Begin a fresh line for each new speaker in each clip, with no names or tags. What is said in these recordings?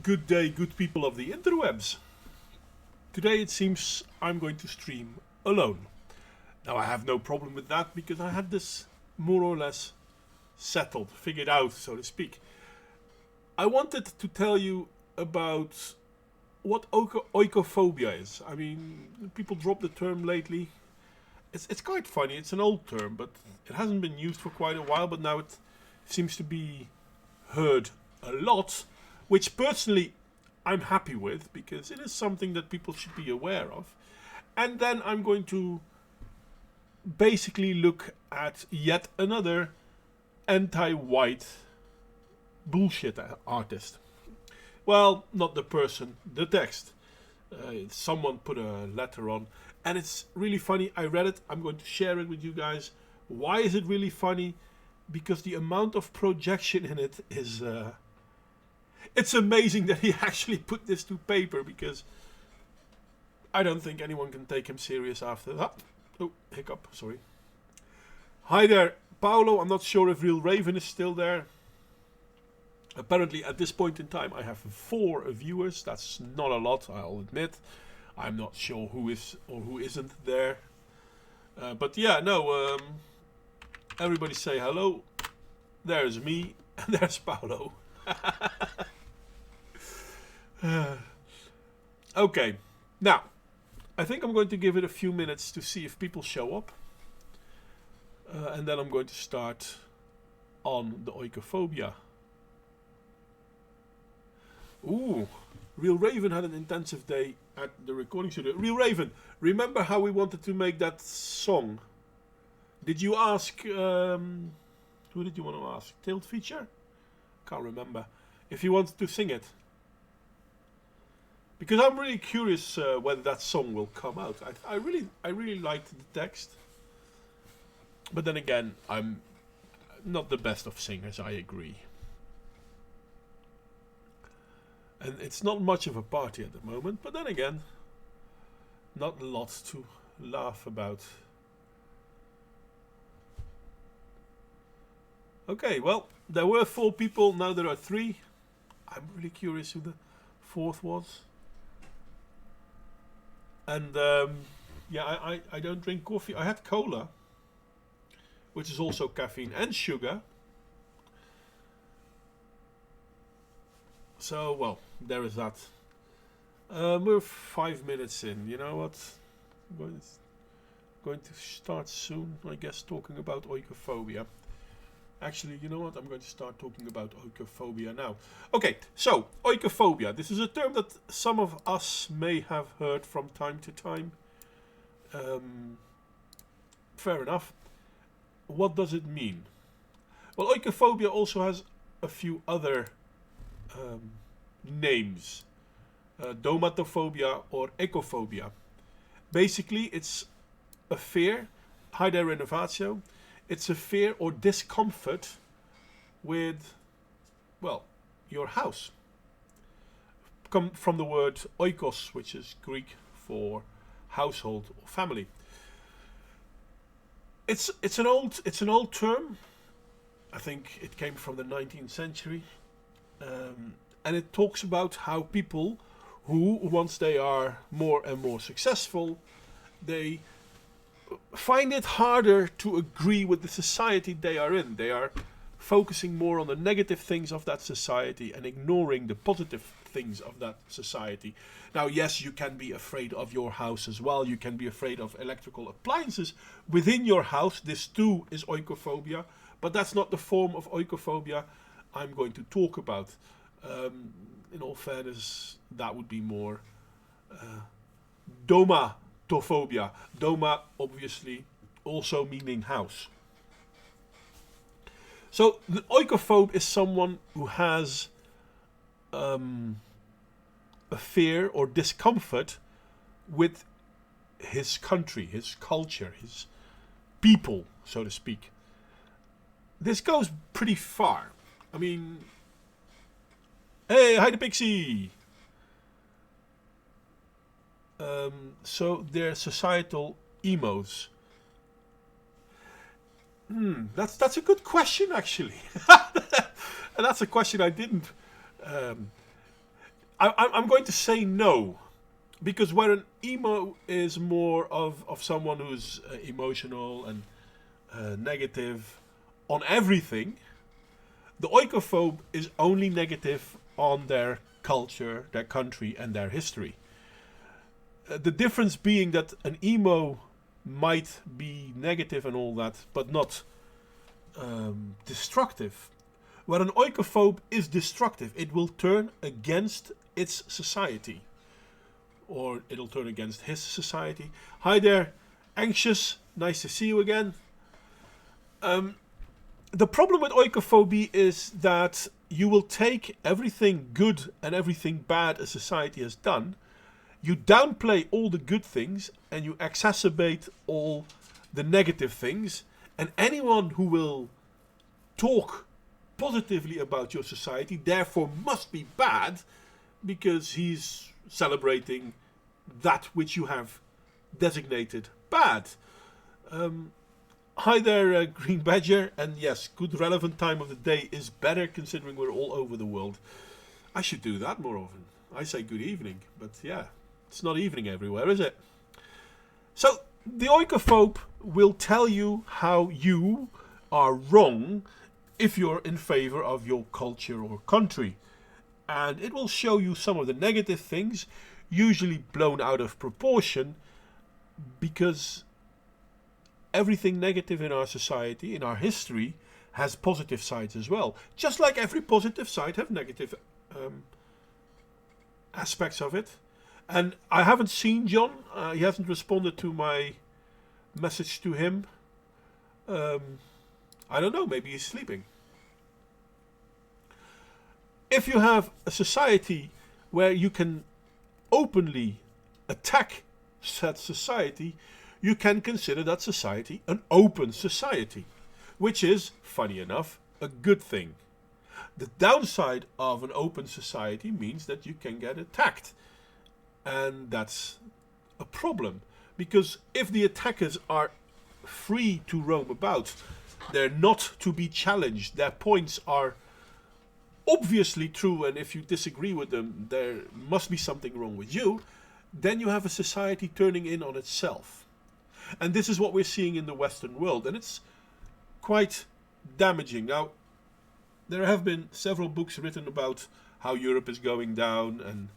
Good day, good people of the interwebs. Today it seems I'm going to stream alone. Now I have no problem with that because I had this more or less settled, figured out, so to speak. I wanted to tell you about what oikophobia is. I mean, people drop the term lately. It's quite funny. It's an old term, but it hasn't been used for quite a while, but now it seems to be heard a lot, which personally I'm happy with because it is something that people should be aware of. And then I'm going to basically look at yet another anti-white bullshit artist. Well, not the person, the text. Someone put a letter on, and it's really funny. I read it. I'm going to share it with you guys. Why is it really funny? Because the amount of projection in it is it's amazing that he actually put this to paper, because I don't think anyone can take him serious after that. Oh, hiccup, sorry. Hi there, Paolo. I'm not sure if Real Raven is still there. Apparently at this point in time I have 4 viewers. That's not a lot, I'll admit. I'm not sure who is or who isn't there. But yeah, no, everybody say hello. There's me and there's Paolo. Okay, now I think I'm going to give it a few minutes to see if people show up. And then I'm going to start on the oikophobia. Ooh, Real Raven had an intensive day at the recording studio. Real Raven, remember how we wanted to make that song? Did you ask, who did you want to ask? Tailed Feature? Can't remember. If you wanted to sing it. Because I'm really curious when that song will come out. I really liked the text. But then again, I'm not the best of singers, I agree. And it's not much of a party at the moment, but then again, not a lot to laugh about. Okay, well, there were 4 people, now there are 3. I'm really curious who the 4th was. And yeah, I don't drink coffee. I had cola, which is also caffeine and sugar. So, well, there is that. We're 5 minutes in. You know what? I'm going to start soon, I guess, talking about oikophobia. Actually, you know what? I'm going to start talking about oikophobia now. Okay, so, oikophobia. This is a term that some of us may have heard from time to time. Fair enough. What does it mean? Well, oikophobia also has a few other names. Domatophobia or ekophobia. Basically, it's a fear. Hi there, Renovatio. It's a fear or discomfort with, well, your house. Come from the word oikos, which is Greek for household or family. It's an old term. I think it came from the 19th century. And it talks about how people who, once they are more and more successful, they find it harder to agree with the society they are in. They are focusing more on the negative things of that society and ignoring the positive things of that society. Now, yes, you can be afraid of your house as well. You can be afraid of electrical appliances within your house. This too is oikophobia, but that's not the form of oikophobia I'm going to talk about. In all fairness, that would be more domatophobia. Doma, obviously, also meaning house. So, the oikophobe is someone who has a fear or discomfort with his country, his culture, his people, so to speak. This goes pretty far. I mean, hey, hi the pixie! So they're societal emos. That's a good question, actually. And that's a question I didn't I'm going to say no. Because where an emo is more of someone who's emotional and negative on everything, the oikophobe is only negative on their culture, their country, and their history. The difference being that an emo might be negative and all that, but not destructive. Where an oikophobe is destructive, it will turn against its society. Or it'll turn against his society. Hi there, anxious. Nice to see you again. The problem with oikophobia is that you will take everything good and everything bad a society has done, you downplay all the good things, and you exacerbate all the negative things. And anyone who will talk positively about your society therefore must be bad, because he's celebrating that which you have designated bad. Hi there, Green Badger, and yes, good relevant time of the day is better considering we're all over the world. I should do that more often. I say good evening, but yeah, it's not evening everywhere, is it? So, the oikophobe will tell you how you are wrong if you're in favor of your culture or country. And it will show you some of the negative things, usually blown out of proportion, because everything negative in our society, in our history, has positive sides as well. Just like every positive side have negative aspects of it. And I haven't seen John. He hasn't responded to my message to him. I don't know, maybe he's sleeping. If you have a society where you can openly attack said society, you can consider that society an open society, which is, funny enough, a good thing. The downside of an open society means that you can get attacked, and that's a problem, because if the attackers are free to roam about, they're not to be challenged, their points are obviously true, and if you disagree with them, there must be something wrong with you, then you have a society turning in on itself. And this is what we're seeing in the Western world, and it's quite damaging. Now, there have been several books written about how Europe is going down and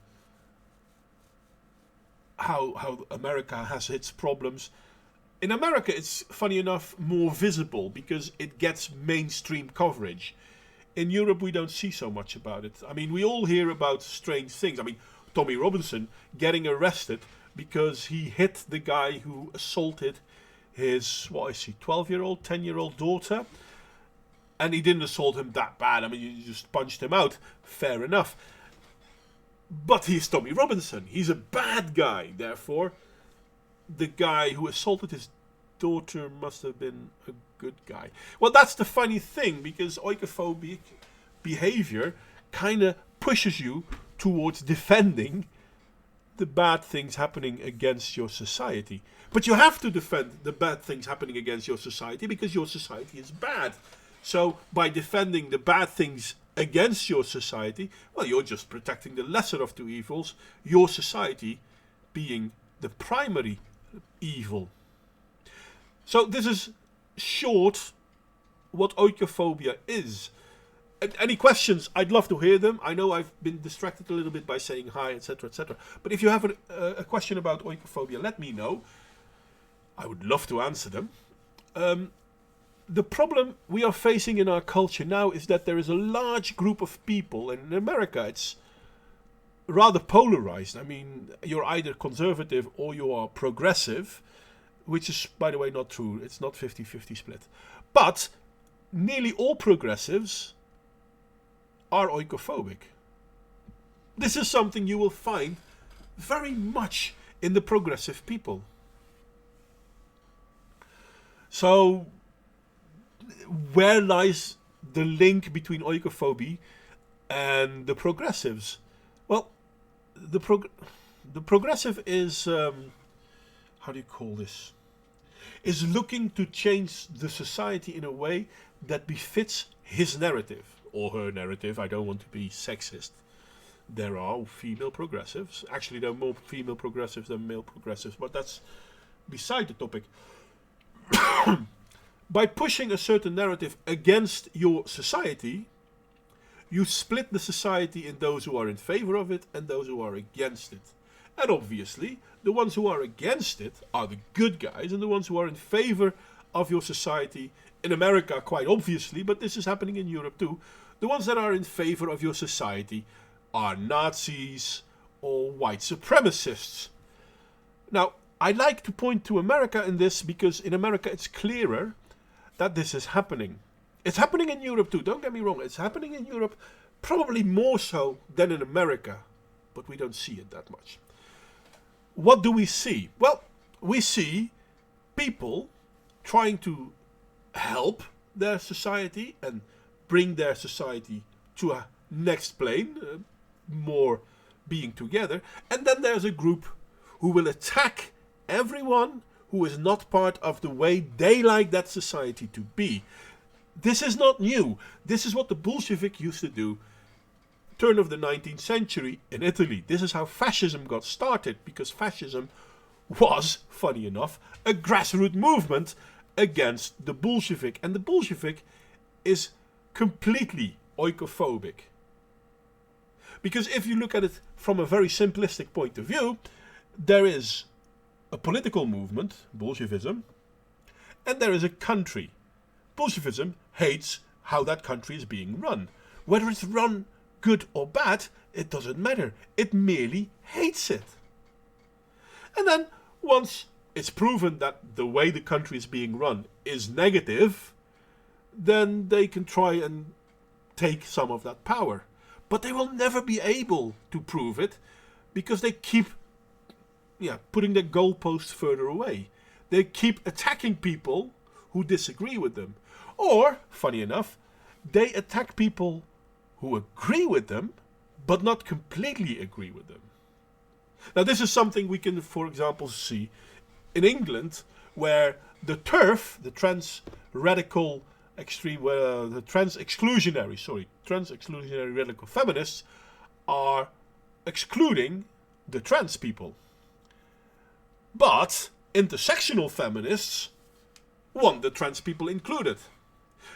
how America has its problems. In America, it's, funny enough, more visible because it gets mainstream coverage. In Europe, we don't see so much about it. I mean, we all hear about strange things. I mean, Tommy Robinson getting arrested because he hit the guy who assaulted his, 12-year-old, 10-year-old daughter. And he didn't assault him that bad. I mean, you just punched him out. Fair enough. But he's Tommy Robinson. He's a bad guy. Therefore, the guy who assaulted his daughter must have been a good guy. Well, that's the funny thing, because oikophobic behavior kind of pushes you towards defending the bad things happening against your society. But you have to defend the bad things happening against your society because your society is bad. So by defending the bad things against your society, well, you're just protecting the lesser of two evils, your society being the primary evil. So this is short what oikophobia is. Any questions? I'd love to hear them. I know I've been distracted a little bit by saying hi, etc., etc. But if you have a question about oikophobia, let me know. I would love to answer them. The problem we are facing in our culture now is that there is a large group of people, and in America it's rather polarized. I mean, you're either conservative or you are progressive, which is, by the way, not true. It's not 50-50 split. But nearly all progressives are oikophobic. This is something you will find very much in the progressive people. So, where lies the link between oikophobia and the progressives? Well, the progressive is, how do you call this? Is looking to change the society in a way that befits his narrative, or her narrative. I don't want to be sexist. there are female progressives. Actually, there are more female progressives than male progressives, but that's beside the topic. By pushing a certain narrative against your society, you split the society in those who are in favor of it and those who are against it. And obviously, the ones who are against it are the good guys, and the ones who are in favor of your society, in America quite obviously, but this is happening in Europe too, the ones that are in favor of your society are Nazis or white supremacists. Now, I like to point to America in this because in America it's clearer that this is happening. It's happening in Europe too, don't get me wrong, it's happening in Europe probably more so than in America, but we don't see it that much. What do we see? Well, we see people trying to help their society and bring their society to a next plane, more being together. And then there's a group who will attack everyone who is not part of the way they like that society to be. This is not new. This is what the Bolshevik used to do turn of the 19th century in Italy. This is how fascism got started, because fascism was, funny enough, a grassroots movement against the Bolshevik. And the Bolshevik is completely oikophobic. Because if you look at it from a very simplistic point of view, there is a political movement, Bolshevism, and there is a country. Bolshevism hates how that country is being run. Whether it's run good or bad, it doesn't matter. It merely hates it. And then, once it's proven that the way the country is being run is negative, then they can try and take some of that power. But they will never be able to prove it, because they keep putting their goalposts further away. They keep attacking people who disagree with them. Or, funny enough, they attack people who agree with them, but not completely agree with them. Now, this is something we can, for example, see in England, where the TERF, the trans-exclusionary radical feminists, are excluding the trans people. But intersectional feminists want the trans people included.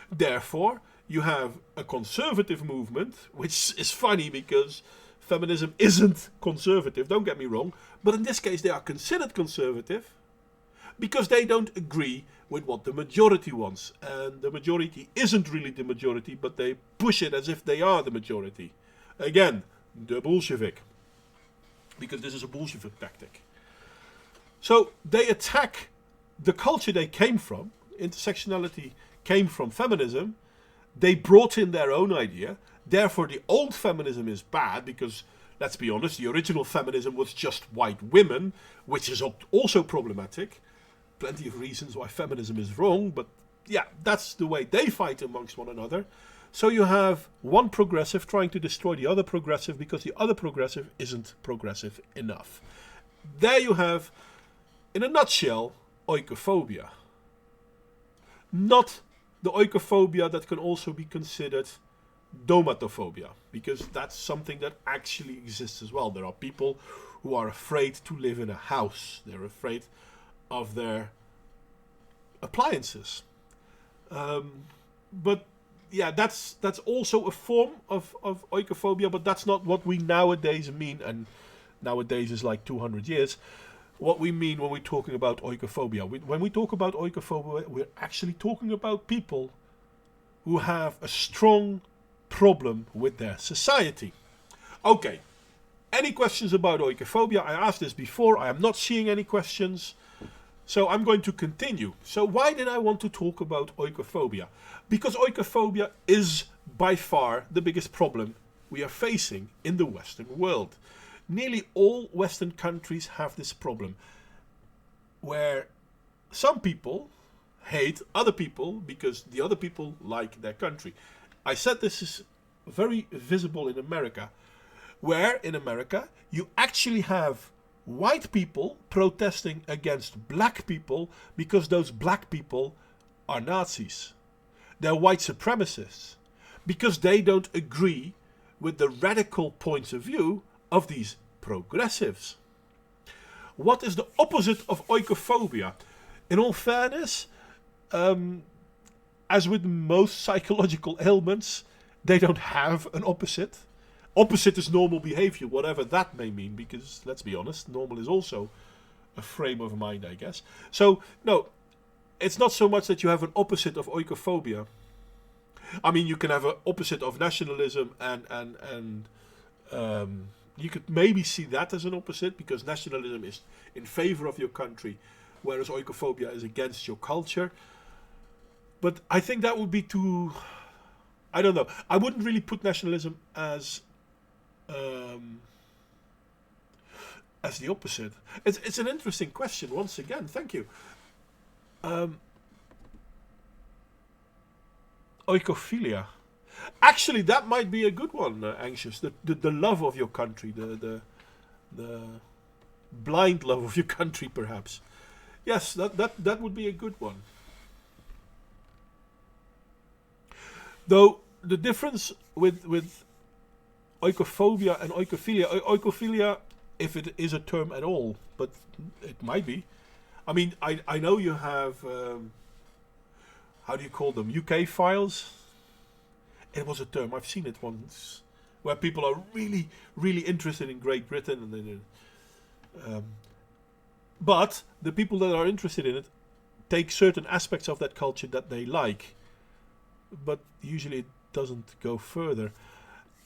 Therefore, you have a conservative movement, which is funny because feminism isn't conservative, don't get me wrong, but in this case they are considered conservative because they don't agree with what the majority wants. And the majority isn't really the majority, but they push it as if they are the majority. Again, the Bolshevik. Because this is a Bolshevik tactic. So they attack the culture they came from. Intersectionality came from feminism. They brought in their own idea. Therefore, the old feminism is bad because, let's be honest, the original feminism was just white women, which is also problematic. Plenty of reasons why feminism is wrong, but yeah, that's the way they fight amongst one another. So you have one progressive trying to destroy the other progressive because the other progressive isn't progressive enough. There you have, in a nutshell, oikophobia. Not the oikophobia that can also be considered domatophobia, because that's something that actually exists as well. There are people who are afraid to live in a house. They're afraid of their appliances. But yeah, that's also a form of oikophobia, but that's not what we nowadays mean, and nowadays is like 200 years. What we mean when we're talking about oikophobia. When we talk about oikophobia, we're actually talking about people who have a strong problem with their society. Okay, any questions about oikophobia? I asked this before, I am not seeing any questions, so I'm going to continue. So why did I want to talk about oikophobia? Because oikophobia is by far the biggest problem we are facing in the Western world. Nearly all Western countries have this problem, where some people hate other people because the other people like their country. I said this is very visible in America, where in America you actually have white people protesting against black people because those black people are Nazis. They're white supremacists because they don't agree with the radical points of view of these progressives. What is the opposite of oikophobia? In all fairness, as with most psychological ailments, they don't have an opposite. Opposite is normal behavior, whatever that may mean, because let's be honest, normal is also a frame of mind, I guess. So, no, it's not so much that you have an opposite of oikophobia. I mean, you can have an opposite of nationalism, and you could maybe see that as an opposite, because nationalism is in favor of your country, whereas oikophobia is against your culture. But I think that would be too... I don't know. I wouldn't really put nationalism as the opposite. It's an interesting question. Once again, thank you. Oikophilia. Actually, that might be a good one. Anxious. The love of your country. The blind love of your country, perhaps. Yes, that would be a good one. Though the difference with oikophobia and oikophilia, if it is a term at all, but it might be. I mean, I know you have, how do you call them, UK files? It was a term, I've seen it once, where people are really, really interested in Great Britain. And then, but the people that are interested in it take certain aspects of that culture that they like. But usually it doesn't go further.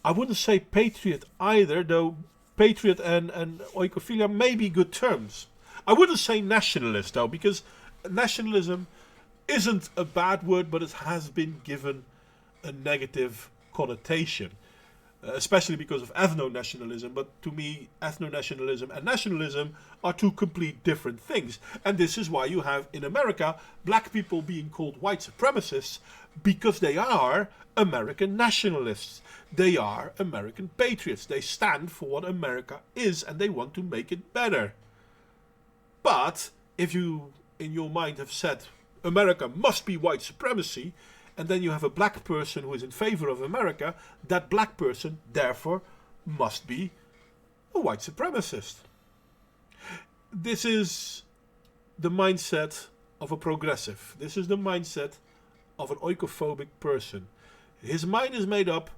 I wouldn't say patriot either, though patriot and oikophilia may be good terms. I wouldn't say nationalist, though, because nationalism isn't a bad word, but it has been given a negative connotation, especially because of ethno-nationalism. But to me, ethno-nationalism and nationalism are two complete different things. And this is why you have in America black people being called white supremacists, because they are American nationalists. They are American patriots. They stand for what America is and they want to make it better. But if you, in your mind, have said America must be white supremacy, and then you have a black person who is in favor of America, that black person, therefore, must be a white supremacist. This is the mindset of a progressive. This is the mindset of an oikophobic person. His mind is made up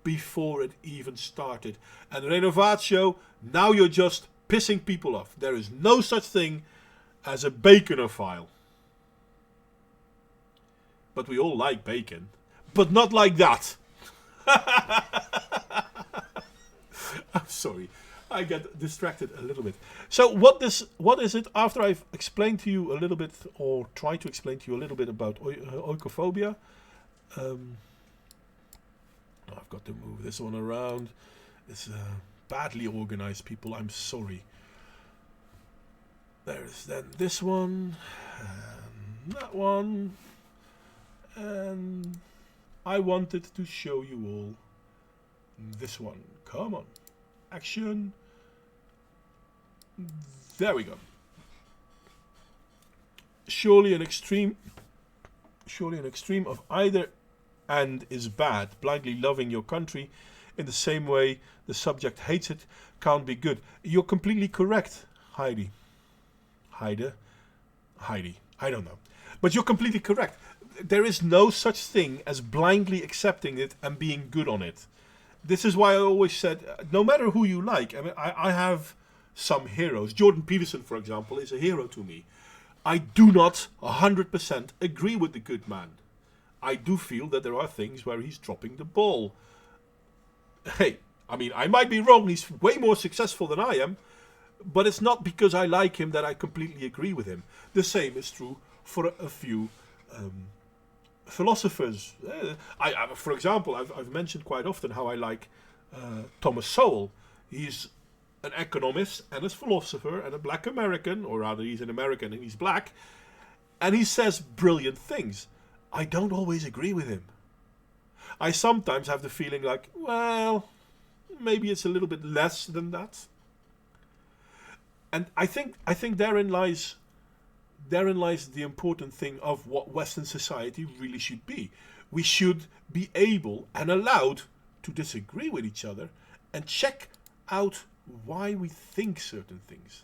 before it even started. And renovatio, now you're just pissing people off. There is no such thing as a baconophile. But we all like bacon. But not like that. I'm sorry. I get distracted a little bit. So what is it, after I've explained to you a little bit, or tried to explain to you a little bit about oikophobia. I've got to move this one around. It's badly organized, people. I'm sorry. There's then this one, and that one. And I wanted to show you all this one. Come on. Action. There we go. Surely an extreme of either and is bad. Blindly loving your country in the same way the subject hates it can't be good. You're completely correct, Heidi. I don't know. But you're completely correct. There is no such thing as blindly accepting it and being good on it. This is why I always said, no matter who you like, I mean, I have some heroes. Jordan Peterson, for example, is a hero to me. I do not 100% agree with the good man. I do feel that there are things where he's dropping the ball. Hey, I mean, I might be wrong. He's way more successful than I am. But it's not because I like him that I completely agree with him. The same is true for a few philosophers. For example, I've mentioned quite often how I like Thomas Sowell. He's an economist and a philosopher and a black American, or rather he's an American and he's black, and he says brilliant things. I don't always agree with him. I sometimes have the feeling like, well, maybe it's a little bit less than that. And I think therein lies the important thing of what Western society really should be. We should be able and allowed to disagree with each other and check out why we think certain things.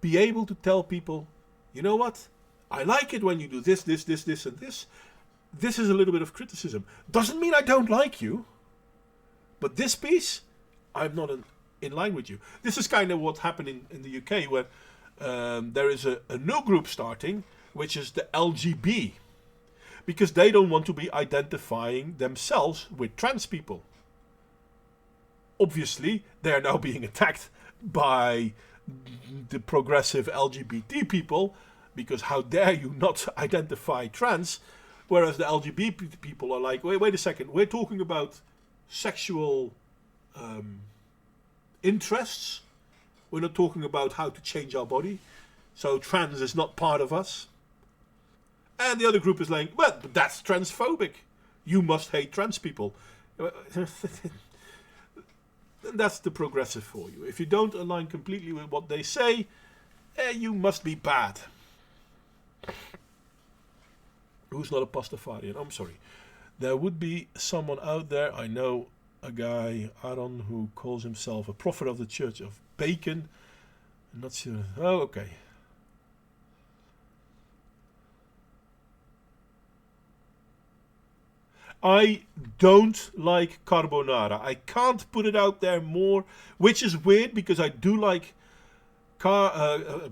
Be able to tell people, you know what? I like it when you do this, this, this, this, and this. This is a little bit of criticism. Doesn't mean I don't like you. But this piece, I'm not in line with you. This is kind of what happened in the UK, where there is a new group starting, which is the LGB. Because they don't want to be identifying themselves with trans people. Obviously, they are now being attacked by the progressive LGBT people, because how dare you not identify trans, whereas the LGBT people are like, wait a second, we're talking about sexual interests, we're not talking about how to change our body, so trans is not part of us. And the other group is like, well, but that's transphobic, you must hate trans people. That's the progressive for you. If you don't align completely with what they say, you must be bad. Who's not a Pastafarian? I'm sorry. There would be someone out there, I know a guy, Aaron, who calls himself a prophet of the Church of Bacon. I'm not sure. Oh, okay. I don't like carbonara. I can't put it out there more, which is weird because I do like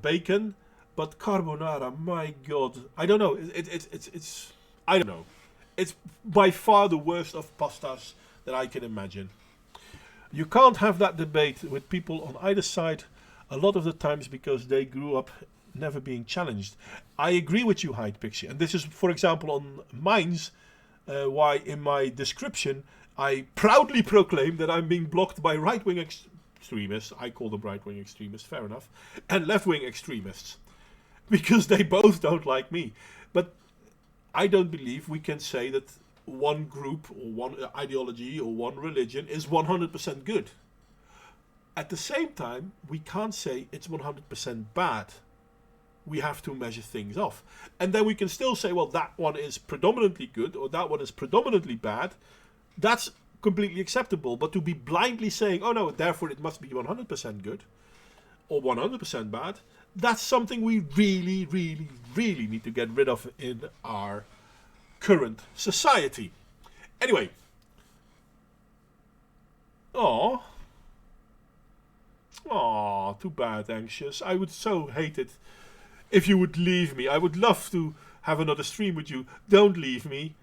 bacon, but carbonara, my God, I don't know. It's I don't know. It's by far the worst of pastas that I can imagine. You can't have that debate with people on either side a lot of the times because they grew up never being challenged. I agree with you, Hyde Pixie, and this is, for example, on Minds. Why in my description I proudly proclaim that I'm being blocked by right-wing extremists, I call them right-wing extremists, fair enough, and left-wing extremists, because they both don't like me. But I don't believe we can say that one group or one ideology or one religion is 100% good. At the same time, we can't say it's 100% bad. We have to measure things off. And then we can still say, well, that one is predominantly good or that one is predominantly bad. That's completely acceptable. But to be blindly saying, oh no, therefore it must be 100% good or 100% bad, that's something we really, really, really need to get rid of in our current society. Anyway. Aww, too bad, Anxious. I would so hate it if you would leave me. I would love to have another stream with you. Don't leave me.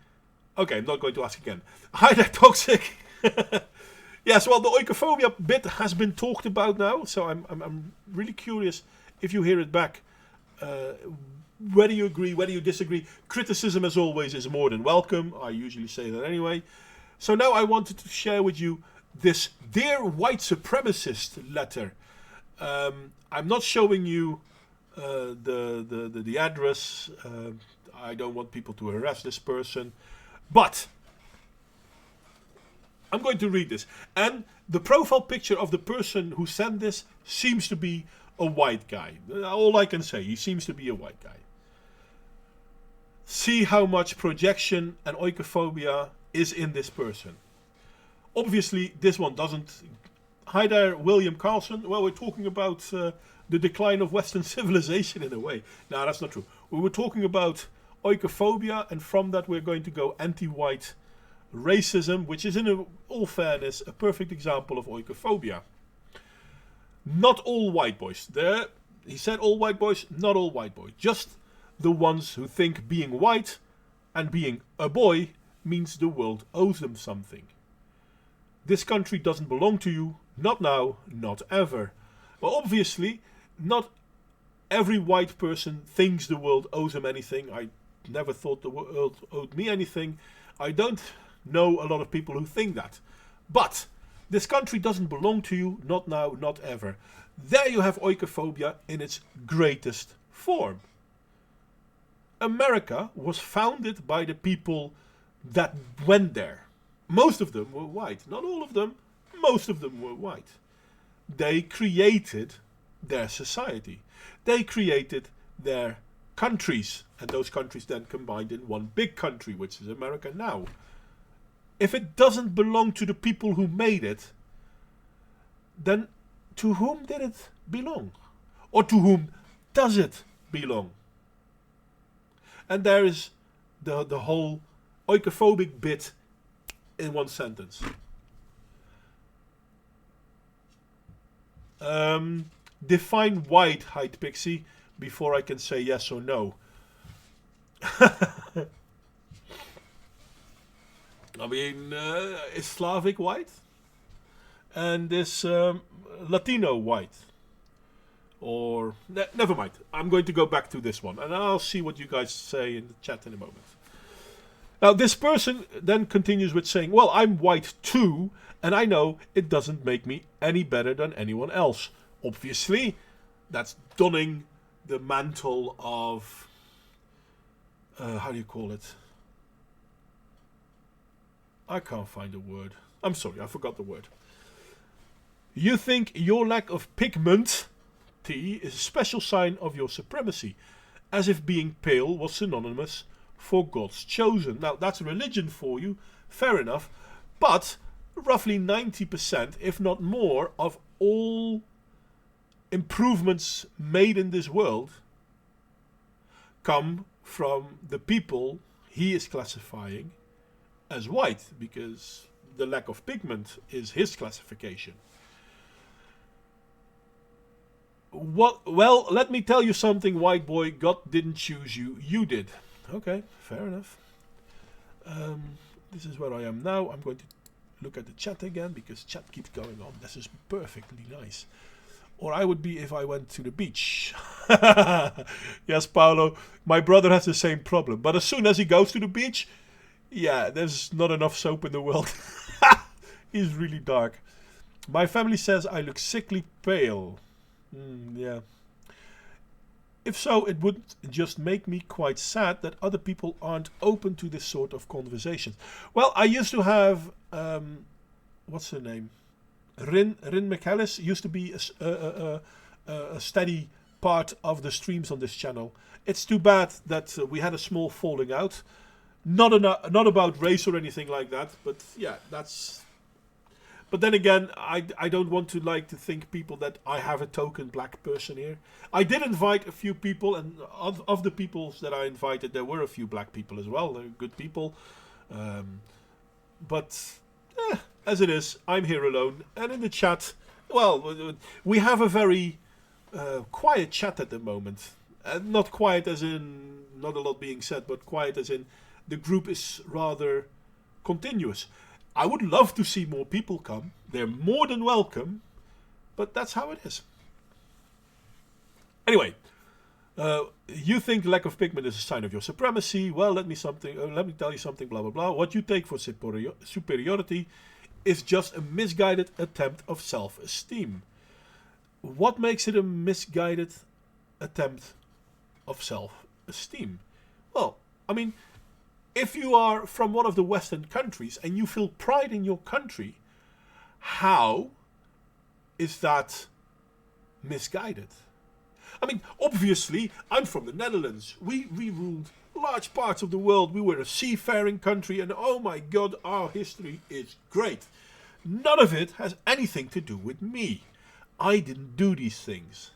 Okay, I'm not going to ask again. Hi there, Toxic. Yes, well, the oikophobia bit has been talked about now, so I'm really curious if you hear it back. Whether you agree, whether you disagree. Criticism, as always, is more than welcome. I usually say that anyway. So now I wanted to share with you this Dear White Supremacist letter. I'm not showing you the address. I don't want people to harass this person, but I'm going to read this. And the profile picture of the person who sent this seems to be a white guy. All I can say, he seems to be a white guy. See how much projection and oikophobia is in this person. Obviously, this one doesn't. Hi there, William Carlson. Well, we're talking about the decline of Western civilization in a way. No, that's not true. We were talking about oikophobia, and from that we're going to go anti-white racism, which is, in all fairness, a perfect example of oikophobia. Not all white boys. There, he said all white boys, not all white boys. Just the ones who think being white and being a boy means the world owes them something. This country doesn't belong to you, not now, not ever. Well, obviously, not every white person thinks the world owes them anything. I never thought the world owed me anything. I don't know a lot of people who think that. But this country doesn't belong to you, not now, not ever. There you have oikophobia in its greatest form. America was founded by the people that went there. Most of them were white. Not all of them. Most of them were white. They created their society. They created their countries. And those countries then combined in one big country, which is America now. if it doesn't belong to the people who made it, then to whom did it belong? Or to whom does it belong? And there is the whole oikophobic bit in one sentence. Define white, Hyde Pixie, before I can say yes or no. I mean, is Slavic white? And is Latino white? Or, never mind. I'm going to go back to this one. And I'll see what you guys say in the chat in a moment. Now, this person then continues with saying, well, I'm white too, and I know it doesn't make me any better than anyone else. Obviously, that's donning the mantle of, how do you call it? I can't find a word. I'm sorry, I forgot the word. You think your lack of pigment, T, is a special sign of your supremacy, as if being pale was synonymous for God's chosen. Now, that's religion for you, fair enough, but roughly 90%, if not more, of all improvements made in this world come from the people he is classifying as white, because the lack of pigment is his classification. Well, let me tell you something, white boy. God didn't choose you, you did. Okay, fair enough. This is where I am now. I'm going to look at the chat again, because chat keeps going on. This is perfectly nice. Or I would be if I went to the beach. Yes, Paolo, my brother has the same problem. But as soon as he goes to the beach, yeah, there's not enough soap in the world. He's really dark. My family says I look sickly pale. Yeah. If so, it would just make me quite sad that other people aren't open to this sort of conversation. Well, I used to have, what's her name? Rin McAllis used to be a steady part of the streams on this channel. It's too bad that we had a small falling out. Not about race or anything like that, but yeah, that's... But then again, I don't want to think people that I have a token black person here. I did invite a few people, and of the people that I invited, there were a few black people as well. They're good people. But as it is, I'm here alone. And in the chat, well, we have a very quiet chat at the moment. Not quiet as in not a lot being said, but quiet as in the group is rather continuous. I would love to see more people come. They're more than welcome, but that's how it is. Anyway, you think lack of pigment is a sign of your supremacy. Well, let me tell you something, blah, blah, blah. What you take for superiority is just a misguided attempt of self-esteem. What makes it a misguided attempt of self-esteem? Well, I mean, if you are from one of the Western countries and you feel pride in your country, how is that misguided? I mean, obviously, I'm from the Netherlands. We ruled large parts of the world. We were a seafaring country, and oh my God, our history is great. None of it has anything to do with me. I didn't do these things.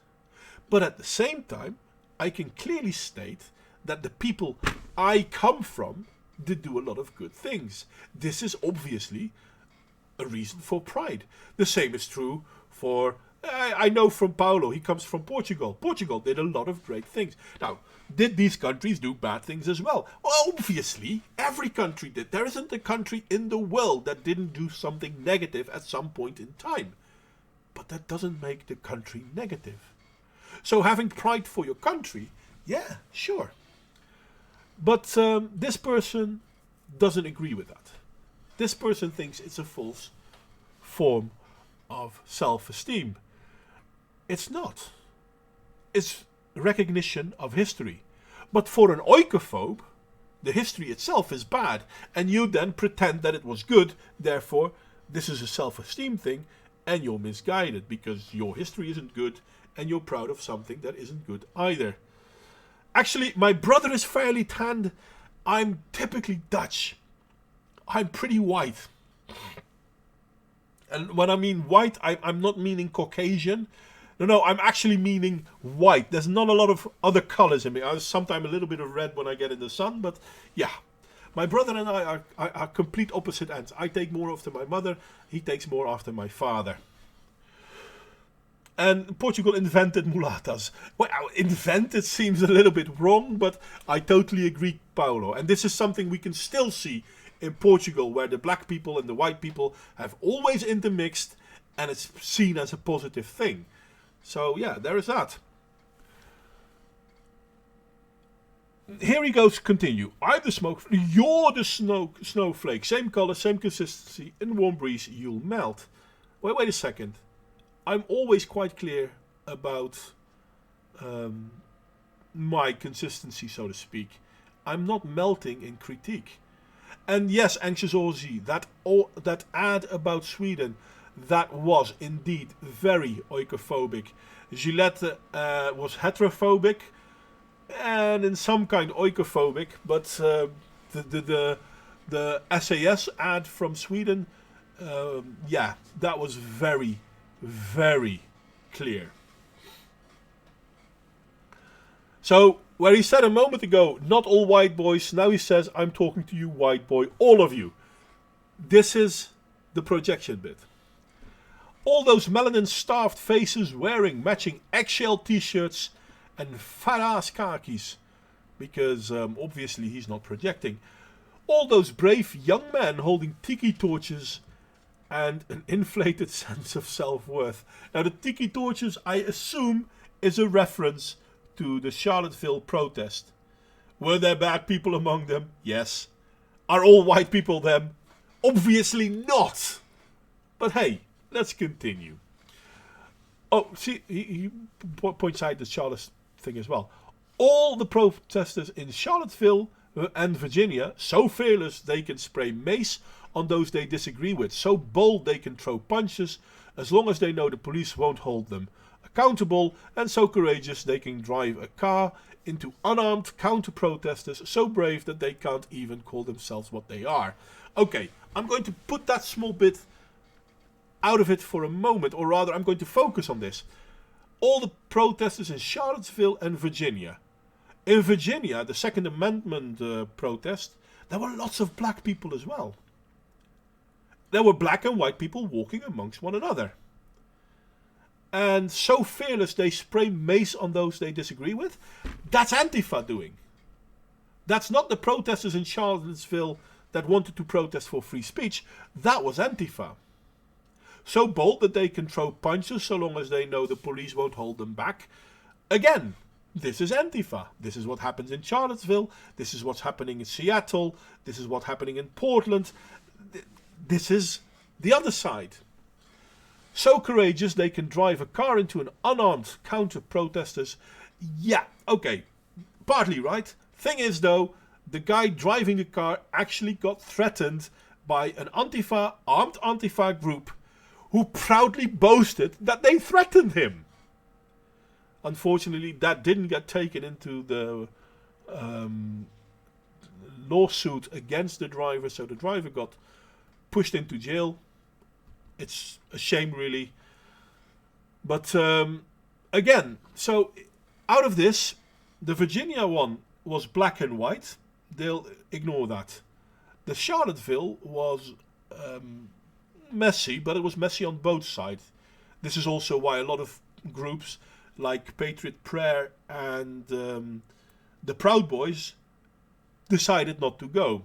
But at the same time, I can clearly state that the people I come from did do a lot of good things. This is obviously a reason for pride. The same is true for, I know from Paulo, he comes from Portugal. Portugal did a lot of great things. Now, did these countries do bad things as well? Well, obviously, every country did. There isn't a country in the world that didn't do something negative at some point in time. But that doesn't make the country negative. So having pride for your country, yeah, sure. But this person doesn't agree with that. This person thinks it's a false form of self-esteem. It's not. It's recognition of history. But for an oikophobe, the history itself is bad, and you then pretend that it was good, therefore this is a self-esteem thing, and you're misguided because your history isn't good and you're proud of something that isn't good either. Actually, my brother is fairly tanned. I'm typically Dutch. I'm pretty white. And when I mean white, I'm not meaning Caucasian. No, I'm actually meaning white. There's not a lot of other colors in me. I sometimes a little bit of red when I get in the sun, but yeah. My brother and I are complete opposite ends. I take more after my mother. He takes more after my father. And Portugal invented mulatas. Well, invented seems a little bit wrong, but I totally agree, Paulo. And this is something we can still see in Portugal, where the black people and the white people have always intermixed, and it's seen as a positive thing. So yeah, there is that. Here he goes, continue. I'm the smoke, you're the snowflake. Same color, same consistency. In warm breeze, you'll melt. Wait a second. I'm always quite clear about my consistency, so to speak. I'm not melting in critique. And yes, Anxious Aussie, that ad about Sweden, that was indeed very oikophobic. Gillette was heterophobic and in some kind oikophobic, but the SAS ad from Sweden, yeah, that was very, very clear. So, where he said a moment ago, not all white boys, now he says, I'm talking to you, white boy, all of you. This is the projection bit. All those melanin-starved faces wearing matching eggshell t-shirts and fat-ass khakis, because obviously he's not projecting. All those brave young men holding tiki torches and an inflated sense of self-worth. Now the tiki torches, I assume, is a reference to the Charlottesville protest. Were there bad people among them? Yes. Are all white people them? Obviously not. But hey, let's continue. Oh, see, he points out the Charlotte thing as well. All the protesters in Charlottesville and Virginia, so fearless they can spray mace on those they disagree with, so bold they can throw punches, as long as they know the police won't hold them accountable, and so courageous they can drive a car into unarmed counter-protesters, so brave that they can't even call themselves what they are. Okay, I'm going to put that small bit out of it for a moment, or rather I'm going to focus on this. All the protesters in Charlottesville and Virginia. In Virginia, the Second Amendment protest, there were lots of black people as well. There were black and white people walking amongst one another. And so fearless they spray mace on those they disagree with. That's Antifa doing. That's not the protesters in Charlottesville that wanted to protest for free speech. That was Antifa. So bold that they can throw punches so long as they know the police won't hold them back. Again, this is Antifa. This is what happens in Charlottesville. This is what's happening in Seattle. This is what's happening in Portland. This is the other side. So courageous they can drive a car into an unarmed counter-protesters. Yeah, okay, partly right. Thing is though, the guy driving the car actually got threatened by an armed Antifa group who proudly boasted that they threatened him. Unfortunately, that didn't get taken into the lawsuit against the driver, so the driver got pushed into jail. It's a shame, really. But again, so out of this, the Virginia one was black and white. They'll ignore that. The Charlottesville was messy, but it was messy on both sides. This is also why a lot of groups like Patriot Prayer and the Proud Boys decided not to go.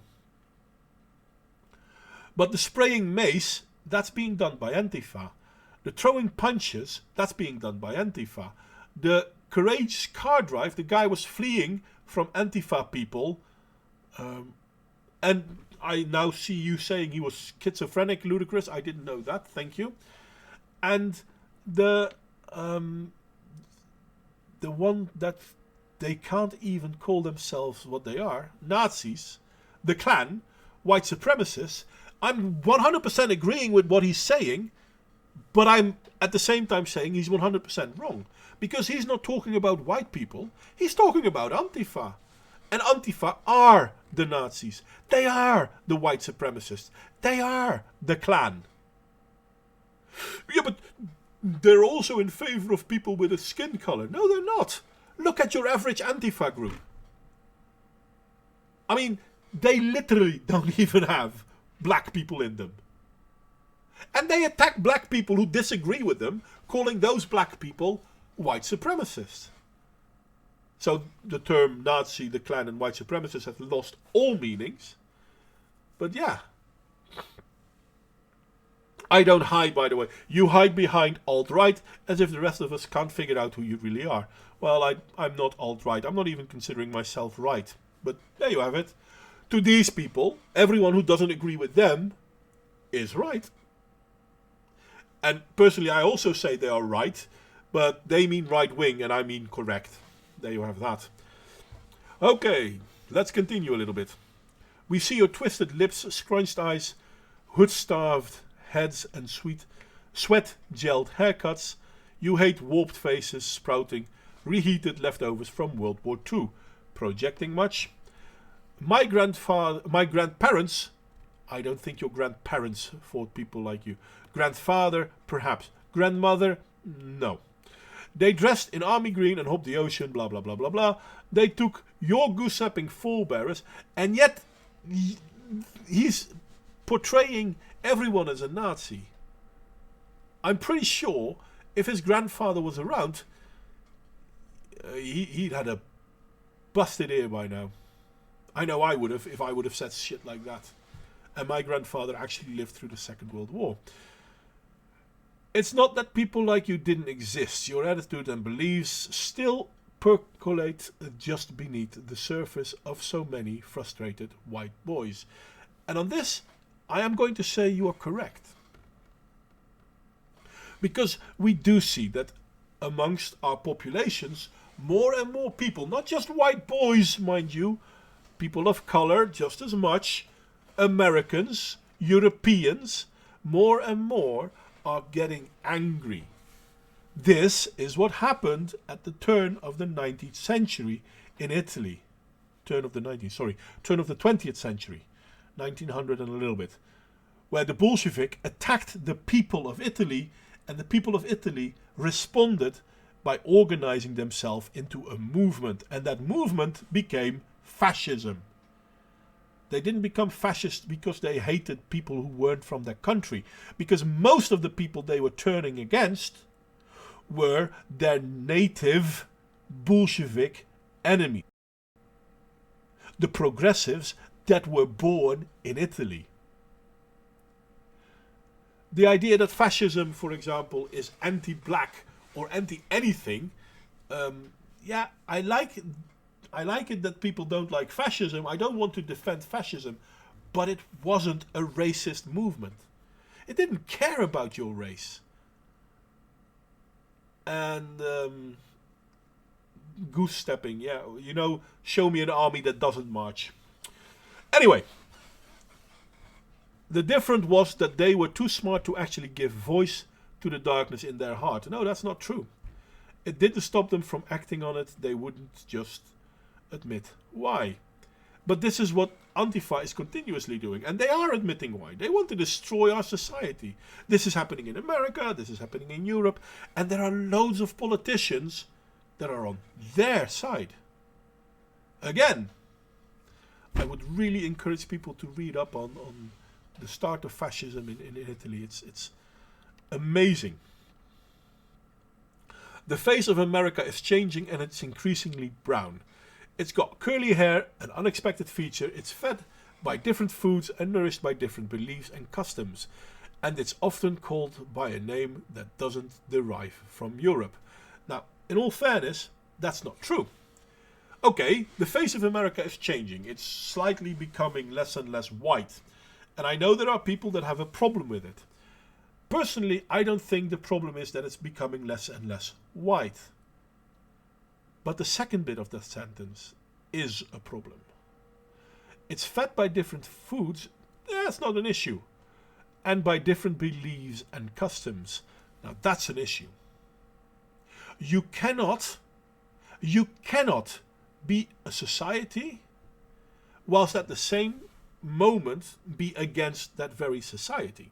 But the spraying mace, that's being done by Antifa. The throwing punches, that's being done by Antifa. The courageous car drive, the guy was fleeing from Antifa people. And I now see you saying he was schizophrenic, ludicrous. I didn't know that, thank you. And the one that they can't even call themselves what they are, Nazis, the Klan, white supremacists. I'm 100% agreeing with what he's saying, but I'm at the same time saying he's 100% wrong. Because he's not talking about white people, he's talking about Antifa. And Antifa are the Nazis. They are the white supremacists. They are the Klan. Yeah, but they're also in favor of people with a skin color. No, they're not. Look at your average Antifa group. I mean, they literally don't even have black people in them. And they attack black people who disagree with them, calling those black people white supremacists. So the term Nazi, the Klan and white supremacists have lost all meanings. But yeah. I don't hide, by the way. You hide behind alt-right as if the rest of us can't figure out who you really are. Well, I'm not alt-right. I'm not even considering myself right. But there you have it. To these people, everyone who doesn't agree with them is right. And personally, I also say they are right, but they mean right-wing and I mean correct. There you have that. Okay, let's continue a little bit. We see your twisted lips, scrunched eyes, hood-starved heads and sweat-gelled haircuts. You hate warped faces sprouting reheated leftovers from World War II. Projecting much? My grandparents, I don't think your grandparents fought people like you. Grandfather, perhaps. Grandmother, no. They dressed in army green and hopped the ocean, blah blah blah blah blah. They took your goose-sapping forebearers, and yet he's portraying everyone as a Nazi. I'm pretty sure if his grandfather was around, he'd had a busted ear by now. I know I would have if I would have said shit like that. And my grandfather actually lived through the Second World War. It's not that people like you didn't exist. Your attitude and beliefs still percolate just beneath the surface of so many frustrated white boys. And on this, I am going to say you are correct. Because we do see that amongst our populations, more and more people, not just white boys, mind you, people of color just as much, Americans, Europeans, more and more are getting angry. This is what happened at the turn of the 19th century in Italy. Turn of the 20th century. 1900 and a little bit. Where the Bolshevik attacked the people of Italy, and the people of Italy responded by organizing themselves into a movement. And that movement became fascism. They didn't become fascist because they hated people who weren't from their country. Because most of the people they were turning against were their native Bolshevik enemy. The progressives that were born in Italy. The idea that fascism, for example, is anti-black or anti-anything, I like it that people don't like fascism. I don't want to defend fascism, but it wasn't a racist movement. It didn't care about your race. And goose stepping, show me an army that doesn't march. Anyway, the difference was that they were too smart to actually give voice to the darkness in their heart. No, that's not true. It didn't stop them from acting on it. They wouldn't just admit why. But this is what Antifa is continuously doing, and they are admitting why. They want to destroy our society. This is happening in America, this is happening in Europe, and there are loads of politicians that are on their side. Again, I would really encourage people to read up on the start of fascism in Italy. It's amazing. The face of America is changing, and it's increasingly brown. It's got curly hair, an unexpected feature. It's fed by different foods and nourished by different beliefs and customs. And it's often called by a name that doesn't derive from Europe. Now, in all fairness, that's not true. Okay, the face of America is changing. It's slightly becoming less and less white. And I know there are people that have a problem with it. Personally, I don't think the problem is that it's becoming less and less white. But the second bit of that sentence is a problem. It's fed by different foods, that's not an issue. And by different beliefs and customs, now that's an issue. You cannot be a society whilst at the same moment be against that very society.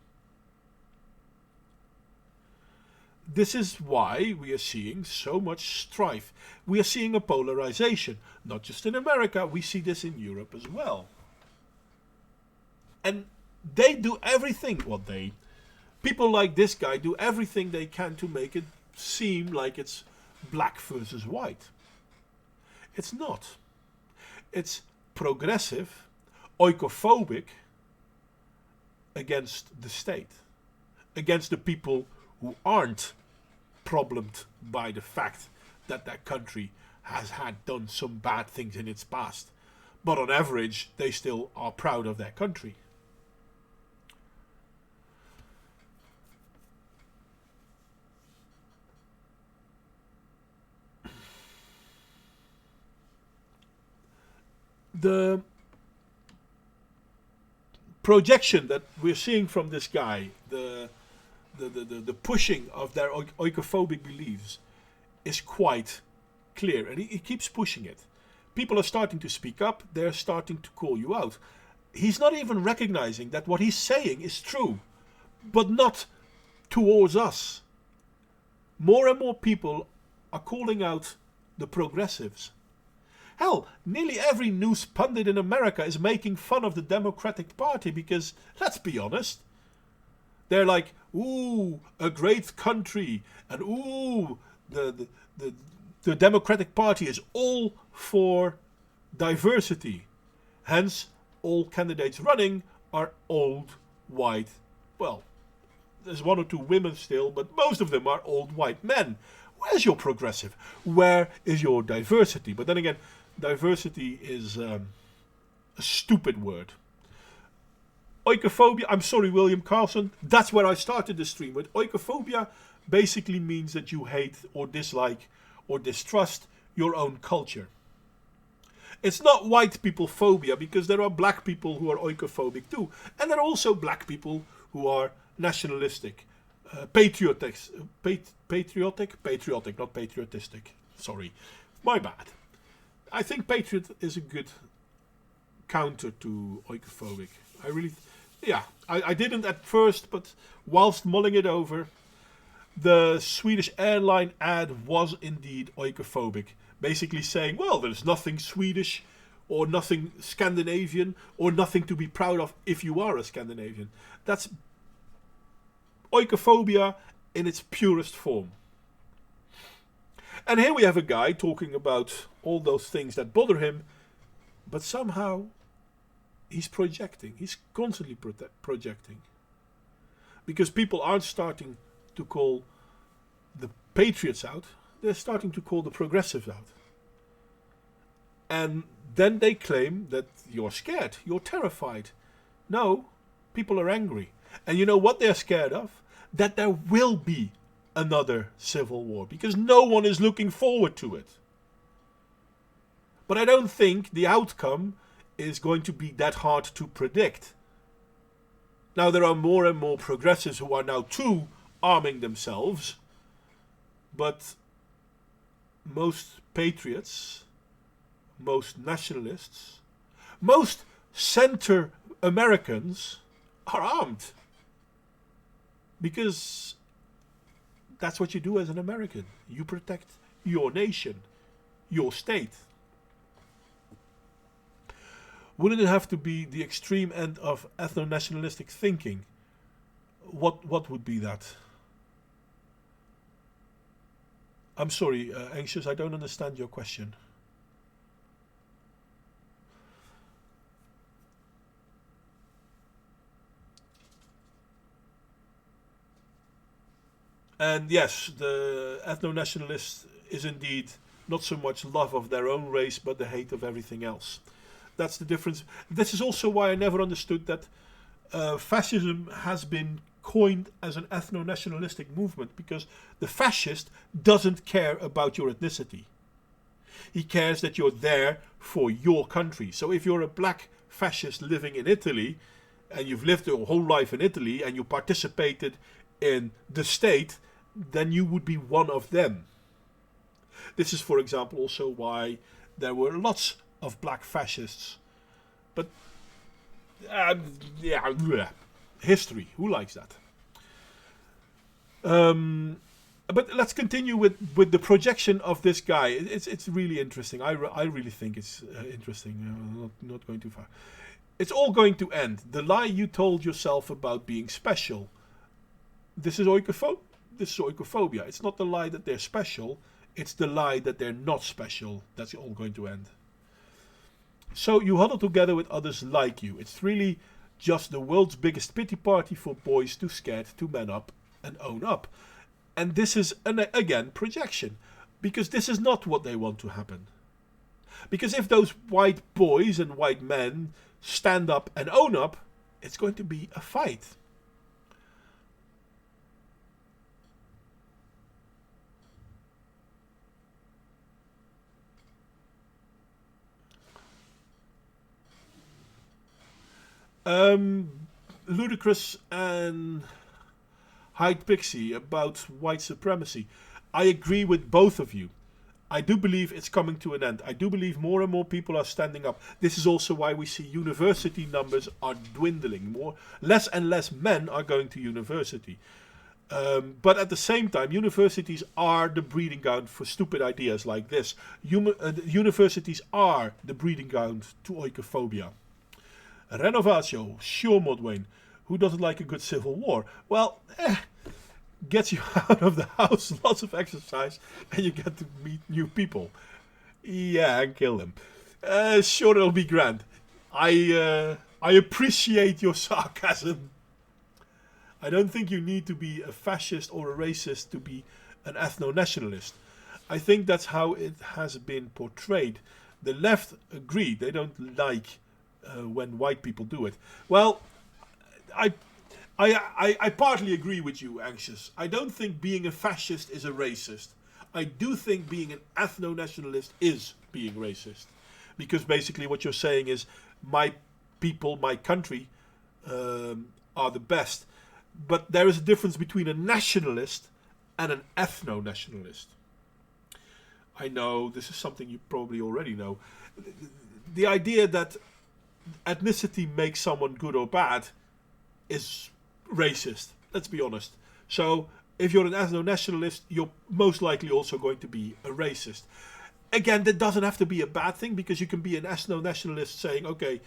This is why we are seeing so much strife. We are seeing a polarization. Not just in America, we see this in Europe as well. And they do everything, people like this guy do everything they can to make it seem like it's black versus white. It's not. It's progressive, oikophobic against the state, against the people who aren't problemed by the fact that that country has had done some bad things in its past. But on average, they still are proud of their country. The projection that we're seeing from this guy, the pushing of their oikophobic beliefs is quite clear, and he keeps pushing it. People are starting to speak up, they're starting to call you out. He's not even recognizing that what he's saying is true, but not towards us. More and more people are calling out the progressives. Hell, nearly every news pundit in America is making fun of the Democratic Party because, let's be honest, they're like, ooh, a great country, and ooh, the Democratic Party is all for diversity. Hence, all candidates running are old, white, well, there's one or two women still, but most of them are old white men. Where's your progressive? Where is your diversity? But then again, diversity is a stupid word. Oikophobia, I'm sorry, William Carlson, that's where I started the stream with. Oikophobia basically means that you hate or dislike or distrust your own culture. It's not white people phobia, because there are black people who are oikophobic too. And there are also black people who are nationalistic, patriotic, not patriotistic. Sorry, my bad. I think patriot is a good counter to oikophobic. I didn't at first, but whilst mulling it over, the Swedish airline ad was indeed oikophobic. Basically saying, well, there's nothing Swedish or nothing Scandinavian or nothing to be proud of if you are a Scandinavian. That's oikophobia in its purest form. And here we have a guy talking about all those things that bother him, but somehow he's projecting. He's constantly projecting. Because people aren't starting to call the patriots out, they're starting to call the progressives out. And then they claim that you're scared, you're terrified. No, people are angry. And you know what they're scared of? That there will be another civil war, because no one is looking forward to it. But I don't think the outcome is going to be that hard to predict. Now there are more and more progressives who are now too arming themselves, but most patriots, most nationalists, most center Americans are armed. Because that's what you do as an American. You protect your nation, your state. Wouldn't it have to be the extreme end of ethno-nationalistic thinking? What would be that? I'm sorry, Anxious, I don't understand your question. And yes, the ethno-nationalist is indeed not so much love of their own race, but the hate of everything else. That's the difference. This is also why I never understood that fascism has been coined as an ethno-nationalistic movement, because the fascist doesn't care about your ethnicity. He cares that you're there for your country. So if you're a black fascist living in Italy, and you've lived your whole life in Italy, and you participated in the state, then you would be one of them. This is, for example, also why there were lots of black fascists But yeah, bleh. History. Who likes that? But let's continue with the projection of this guy. It's really interesting. I really think it's interesting. Not going too far. It's all going to end. The lie you told yourself about being special. This is oikophobia. It's not the lie that they're special. It's the lie that they're not special. That's all going to end. So you huddle together with others like you. It's really just the world's biggest pity party for boys too scared to man up and own up. And this is, again, projection. Because this is not what they want to happen. Because if those white boys and white men stand up and own up, it's going to be a fight. Ludicrous and Hyde Pixie about white supremacy. I agree with both of you. I do believe it's coming to an end. I do believe more and more people are standing up. This is also why we see university numbers are dwindling. Less and less men are going to university. But at the same time, universities are the breeding ground for stupid ideas like this. Universities are the breeding ground to oikophobia. Renovatio, sure, Modwayne. Who doesn't like a good civil war? Well, gets you out of the house, lots of exercise, and you get to meet new people. Yeah, and kill them. Sure, it'll be grand. I appreciate your sarcasm. I don't think you need to be a fascist or a racist to be an ethno-nationalist. I think that's how it has been portrayed. The left agree. They don't like when white people do it. Well, I partly agree with you, Anxious. I don't think being a fascist is a racist. I do think being an ethno-nationalist is being racist. Because basically what you're saying is my people, my country are the best. But there is a difference between a nationalist and an ethno-nationalist. I know this is something you probably already know. The idea that ethnicity makes someone good or bad is racist. Let's be honest. So if you're an ethno-nationalist, you're most likely also going to be a racist. Again, that doesn't have to be a bad thing, because you can be an ethno-nationalist saying, okay,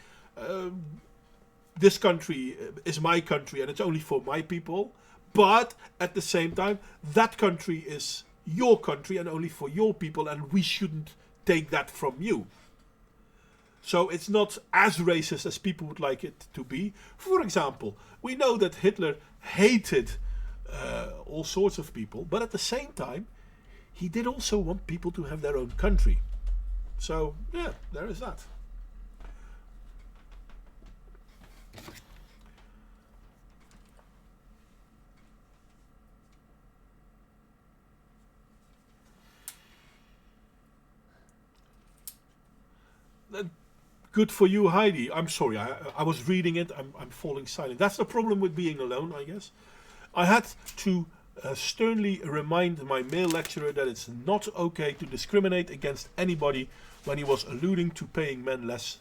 this country is my country and it's only for my people, but at the same time, that country is your country and only for your people, and we shouldn't take that from you. So it's not as racist as people would like it to be. For example, we know that Hitler hated all sorts of people, but at the same time, he did also want people to have their own country. So, yeah, there is that. Good for you, Heidi. I'm sorry, I was reading it. I'm falling silent. That's the problem with being alone, I guess. I had to sternly remind my male lecturer that it's not okay to discriminate against anybody when he was alluding to paying men less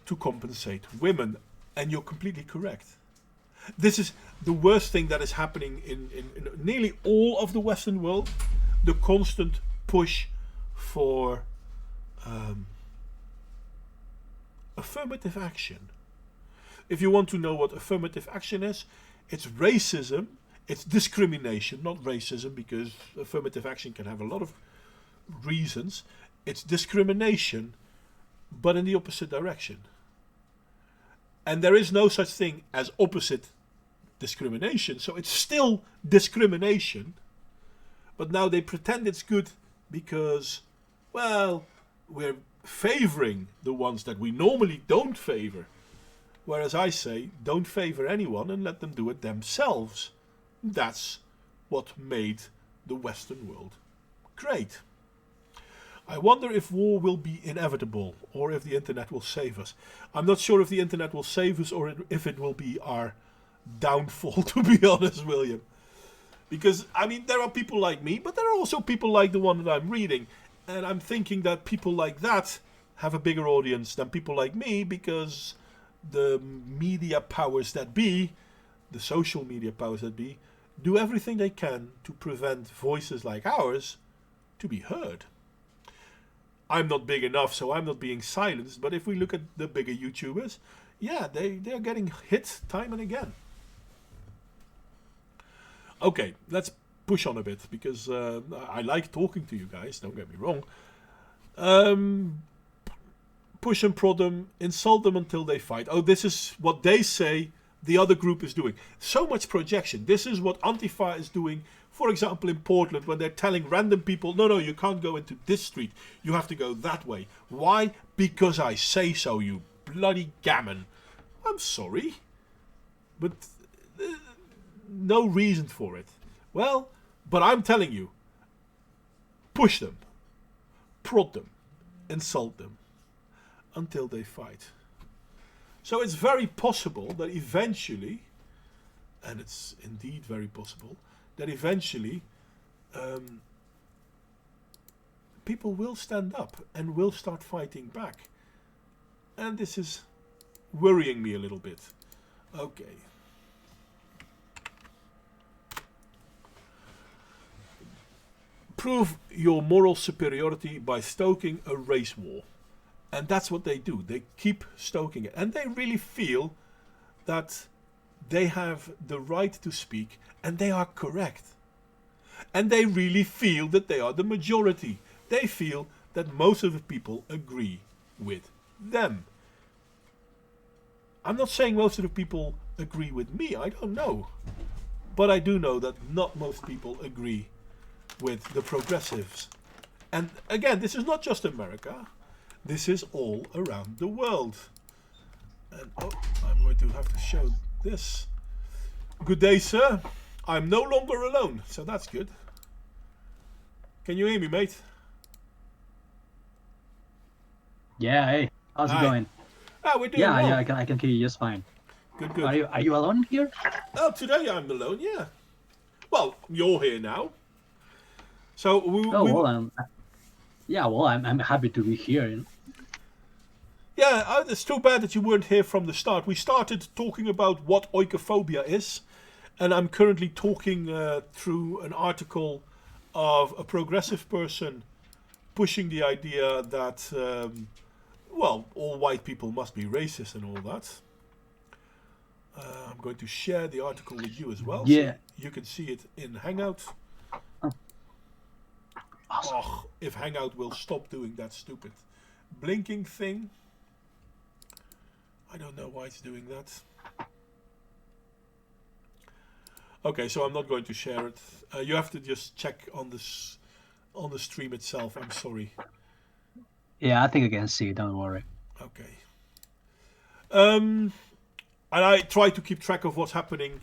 to compensate women. And you're completely correct. This is the worst thing that is happening in nearly all of the Western world. The constant push for affirmative action. If you want to know what affirmative action is, it's racism, it's discrimination, not racism, because affirmative action can have a lot of reasons. It's discrimination, but in the opposite direction. And there is no such thing as opposite discrimination, so it's still discrimination, but now they pretend it's good because, well, we're favoring the ones that we normally don't favor. Whereas I say, don't favor anyone and let them do it themselves. That's what made the Western world great. I wonder if war will be inevitable, or if the internet will save us. I'm not sure if the internet will save us or if it will be our downfall, to be honest, William. Because, I mean, there are people like me, but there are also people like the one that I'm reading. And I'm thinking that people like that have a bigger audience than people like me because the media powers that be, the social media powers that be, do everything they can to prevent voices like ours to be heard. I'm not big enough, so I'm not being silenced, but if we look at the bigger YouTubers, yeah, they're getting hit time and again. Okay, let's push on a bit, because I like talking to you guys, don't get me wrong. Push and prod them, insult them until they fight. Oh, this is what they say the other group is doing. So much projection. This is what Antifa is doing, for example, in Portland, when they're telling random people, no, you can't go into this street. You have to go that way. Why? Because I say so, you bloody gammon. I'm sorry, but no reason for it. Well, but I'm telling you, push them, prod them, insult them, until they fight. So it's very possible that eventually, and it's indeed very possible, that eventually people will stand up and will start fighting back. And this is worrying me a little bit. Okay. Prove your moral superiority by stoking a race war. And that's what they do. They keep stoking it. And they really feel that they have the right to speak and they are correct. And they really feel that they are the majority. They feel that most of the people agree with them. I'm not saying most of the people agree with me. I don't know. But I do know that not most people agree with the progressives. And again, this is not just America. This is all around the world. And I'm going to have to show this. Good day, sir. I'm no longer alone, so that's good. Can you hear me, mate?
Yeah, hey, how's it going?
Ah, we're doing well.
Yeah, I can hear you just fine.
Good.
Are you alone here?
Oh, today I'm alone, yeah. Well, you're here now. So
I'm happy to be here. You know?
Yeah, it's too bad that you weren't here from the start. We started talking about what oikophobia is, and I'm currently talking through an article of a progressive person pushing the idea that, all white people must be racist and all that. I'm going to share the article with you as well,
yeah.
So you can see it in Hangout.
Awesome.
Oh, if Hangout will stop doing that stupid blinking thing. I don't know why it's doing that. Okay, so I'm not going to share it. You have to just check on the stream itself. I'm sorry.
Yeah, I think I can see it. Don't worry.
Okay. And I try to keep track of what's happening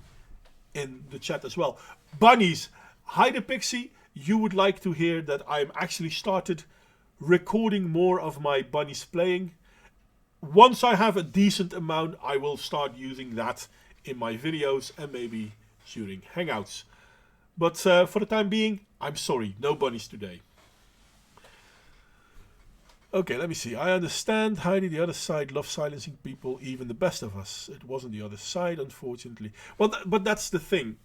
in the chat as well. Bunnies, hi the Pixie. You would like to hear that I'm actually started recording more of my bunnies playing. Once I have a decent amount, I will start using that in my videos and maybe during Hangouts. But for the time being, I'm sorry, no bunnies today. Okay, let me see. I understand, Heidi, the other side loves silencing people, even the best of us. It wasn't the other side, unfortunately. Well, but that's the thing.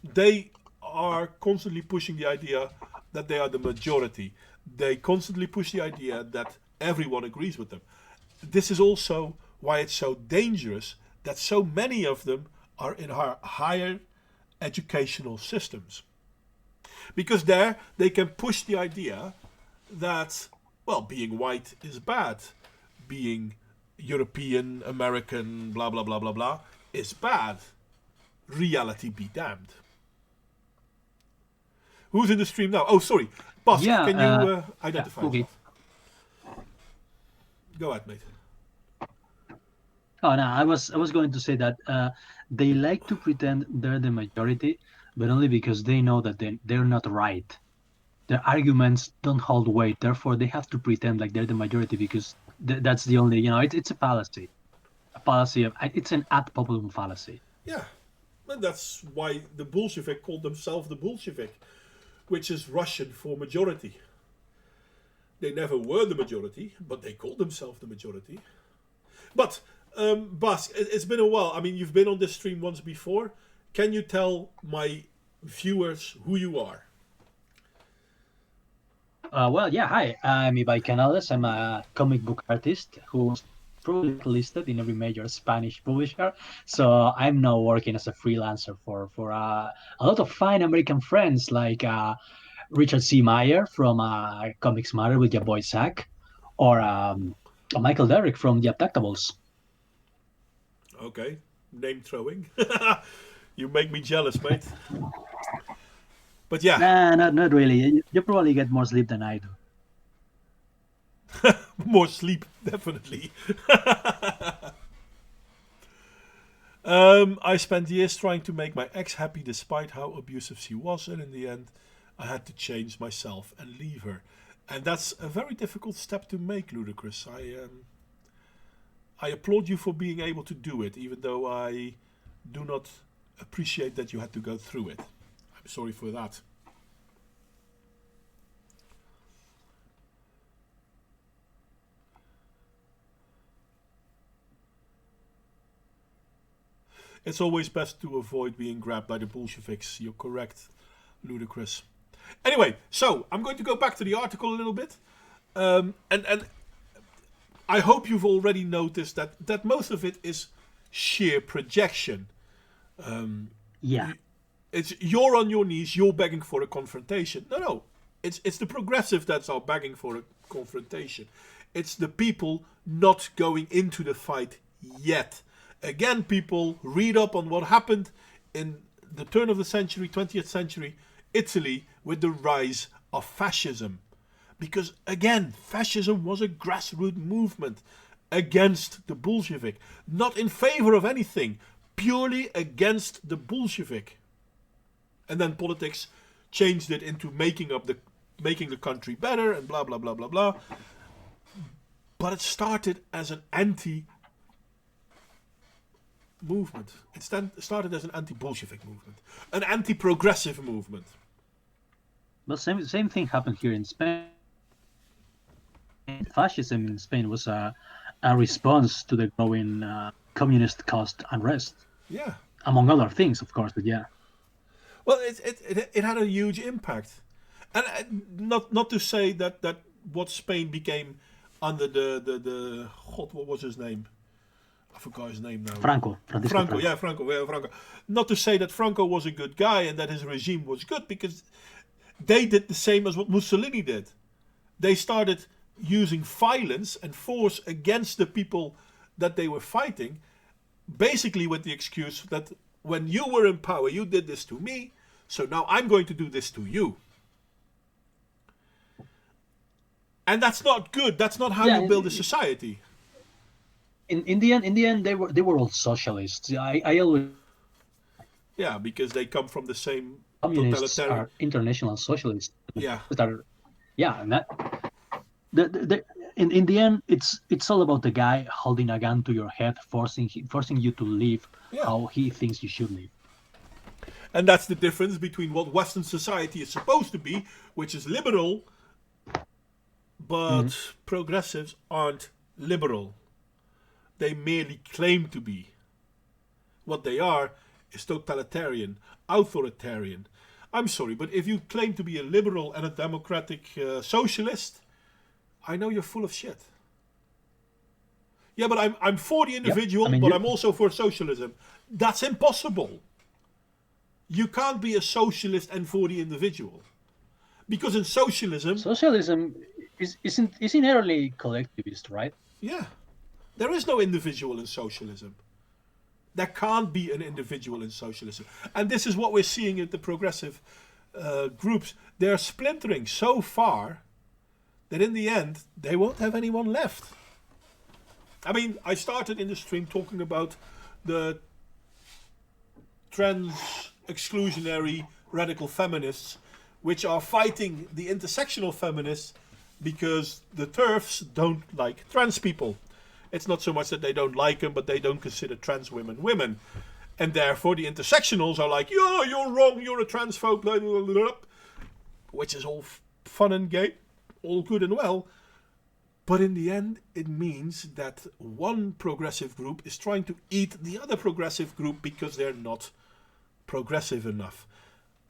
They are constantly pushing the idea that they are the majority. They constantly push the idea that everyone agrees with them. This is also why it's so dangerous that so many of them are in our higher educational systems. Because there they can push the idea that, being white is bad. Being European, American, blah, blah, blah, blah, blah, is bad. Reality be damned. Who's in the stream now? Oh, sorry. Bas, can you identify yourself? Go ahead, mate.
Oh no, I was going to say that they like to pretend they're the majority, but only because they know that they're not right. Their arguments don't hold weight. Therefore, they have to pretend like they're the majority because that's the only, it's a fallacy. It's an ad populum fallacy.
Yeah, and that's why the Bolshevik called themselves the Bolshevik, which is Russian for majority. They never were the majority, but they called themselves the majority. But, Bas, it's been a while. I mean, you've been on this stream once before. Can you tell my viewers who you are?
Well, yeah, hi. I'm Ibai Canales. I'm a comic book artist who's probably listed in every major Spanish publisher. So I'm now working as a freelancer for a lot of fine American friends like Richard C. Meyer from Comics Matter with your boy Zach, or Michael Derrick from The Abductables.
Okay, name throwing. You make me jealous, mate. But yeah.
Nah, not really. You probably get more sleep than I do.
More sleep, definitely. I spent years trying to make my ex happy despite how abusive she was, and in the end, I had to change myself and leave her. And that's a very difficult step to make, Ludicrous. I applaud you for being able to do it, even though I do not appreciate that you had to go through it. I'm sorry for that. It's always best to avoid being grabbed by the Bolsheviks. You're correct, Ludicrous. Anyway, so I'm going to go back to the article a little bit. And I hope you've already noticed that most of it is sheer projection.
Yeah.
You're on your knees, you're begging for a confrontation. No. It's the progressive that's are begging for a confrontation. It's the people not going into the fight yet. Again, people, read up on what happened in the turn of the century, 20th century, Italy, with the rise of fascism. Because, again, fascism was a grassroots movement against the Bolshevik. Not in favor of anything, purely against the Bolshevik. And then politics changed it into making the country better and blah, blah, blah, blah, blah. But it started as an movement. It started as an anti-Bolshevik movement, an anti-progressive movement.
Well, same thing happened here in Spain. Fascism in Spain was a response to the growing communist caused unrest.
Yeah.
Among other things, of course, but yeah.
Well, it had a huge impact, and not to say that what Spain became under the what was his name? I forgot his name now.
Franco.
Franco. Not to say that Franco was a good guy and that his regime was good, because they did the same as what Mussolini did. They started using violence and force against the people that they were fighting, basically with the excuse that when you were in power, you did this to me, so now I'm going to do this to you. And that's not good. That's not how you build a society.
In the end, they were all socialists. I always.
Yeah, because they come from the same
communists are international socialists.
Yeah.
And that. In the end, it's all about the guy holding a gun to your head, forcing you to live how he thinks you should live.
And that's the difference between what Western society is supposed to be, which is liberal, but progressives aren't liberal. They merely claim to be. What they are is totalitarian, authoritarian. I'm sorry, but if you claim to be a liberal and a democratic socialist, I know you're full of shit. Yeah, but I'm for the individual, but I'm also for socialism. That's impossible. You can't be a socialist and for the individual. Because in socialism
is inherently collectivist, right?
Yeah. There is no individual in socialism. There can't be an individual in socialism. And this is what we're seeing in the progressive groups. They're splintering so far that in the end, they won't have anyone left. I mean, I started in the stream talking about the trans exclusionary radical feminists, which are fighting the intersectional feminists because the TERFs don't like trans people. It's not so much that they don't like them, but they don't consider trans women women. And therefore the intersectionals are like, yo, you're wrong, you're a transphobe, blah, blah, blah, blah, which is all fun and game. all good and well. But in the end, it means that one progressive group is trying to eat the other progressive group because they're not progressive enough.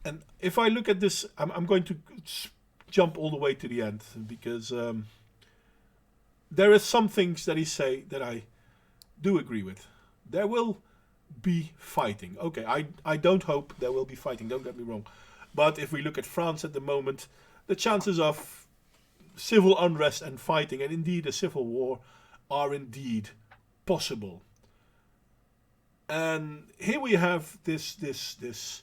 And if I look at this, I'm going to jump all the way to the end because there are some things that he say that I do agree with. There will be fighting. Okay, I don't hope there will be fighting, don't get me wrong. But if we look at France at the moment, the chances of civil unrest and fighting, and indeed a civil war, are indeed possible. And here we have this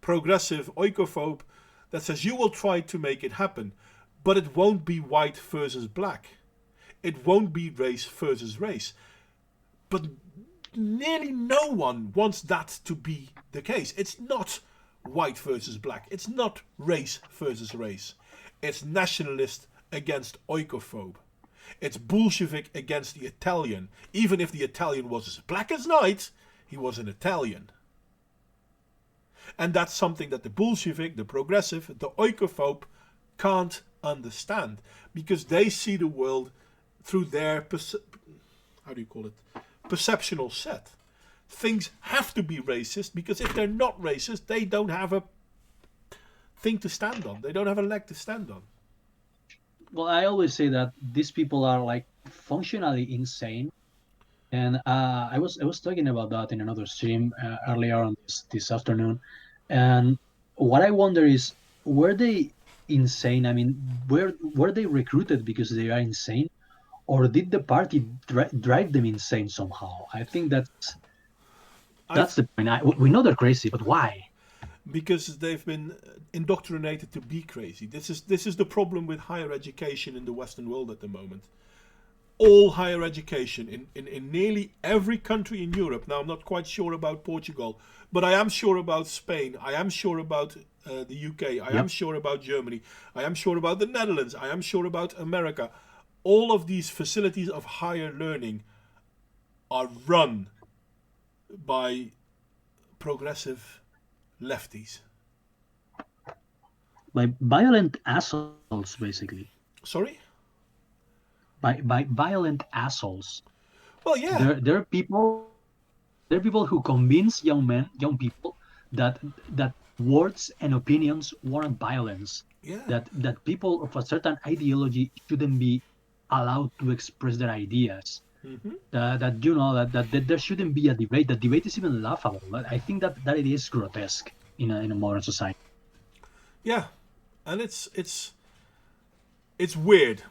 progressive oikophobe that says you will try to make it happen, but it won't be white versus black. It won't be race versus race. But nearly no one wants that to be the case. It's not white versus black. It's not race versus race. It's nationalist against oikophobe. It's Bolshevik against the Italian. Even if the Italian was as black as night, he was an Italian. And that's something that the Bolshevik, the progressive, the oikophobe can't understand. Because they see the world through their, perceptional set. Things have to be racist because if they're not racist, they don't have a thing to stand on. They don't have a leg to stand on.
Well, I always say that these people are like functionally insane, and I was talking about that in another stream earlier on this afternoon, and what I wonder is, were they insane? I mean, were they recruited because they are insane, or did the party drive them insane somehow? I think that's the point. We know they're crazy, but why?
Because they've been indoctrinated to be crazy. This is the problem with higher education in the Western world at the moment. All higher education in nearly every country in Europe. Now, I'm not quite sure about Portugal, but I am sure about Spain. I am sure about the UK. I am sure about Germany. I am sure about the Netherlands. I am sure about America. All of these facilities of higher learning are run by progressive lefties.
By violent assholes, basically.
Sorry?
By violent assholes.
Well, yeah.
There are people who convince young people that words and opinions warrant violence.
Yeah.
That people of a certain ideology shouldn't be allowed to express their ideas.
Mm-hmm.
That there shouldn't be a debate. The debate is even laughable. I think that it is grotesque in a modern society.
Yeah, and it's weird.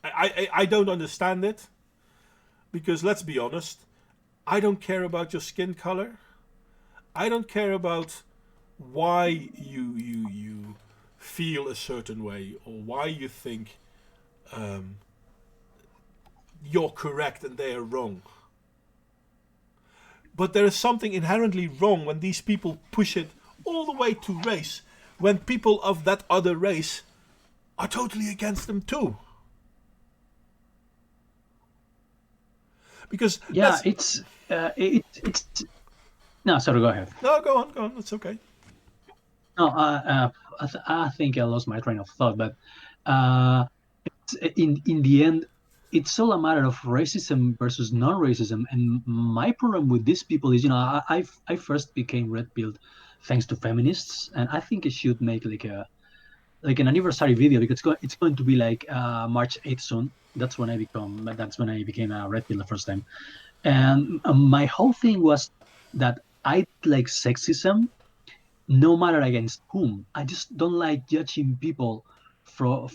I don't understand it because let's be honest, I don't care about your skin color. I don't care about why you feel a certain way or why you think you're correct and they are wrong. But there is something inherently wrong when these people push it all the way to race, when people of that other race are totally against them too. Because
it's no, sorry, go ahead.
No, go on, it's okay.
No, I think I lost my train of thought, but in the end, it's all a matter of racism versus non-racism. And my problem with these people is, I first became red-pilled thanks to feminists, and I think I should make like an anniversary video because it's going to be like March 8th soon. That's when I became a red pill the first time, and my whole thing was that I like sexism, no matter against whom. I just don't like judging people for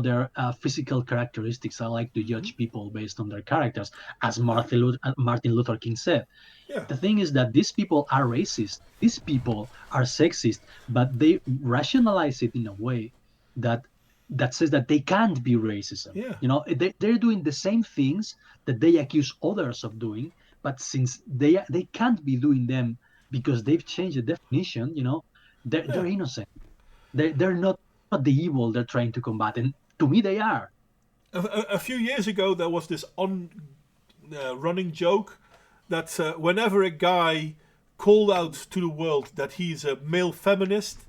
their physical characteristics. I like to judge people based on their characters, as Martin Luther King said.
Yeah.
The thing is that these people are racist. These people are sexist, but they rationalize it in a way that says that they can't be racism.
Yeah.
They're doing the same things that they accuse others of doing, but since they can't be doing them because they've changed the definition, they're innocent. They're not the evil they're trying to combat, and to me they are.
A few years ago, there was this running joke that whenever a guy called out to the world that he's a male feminist,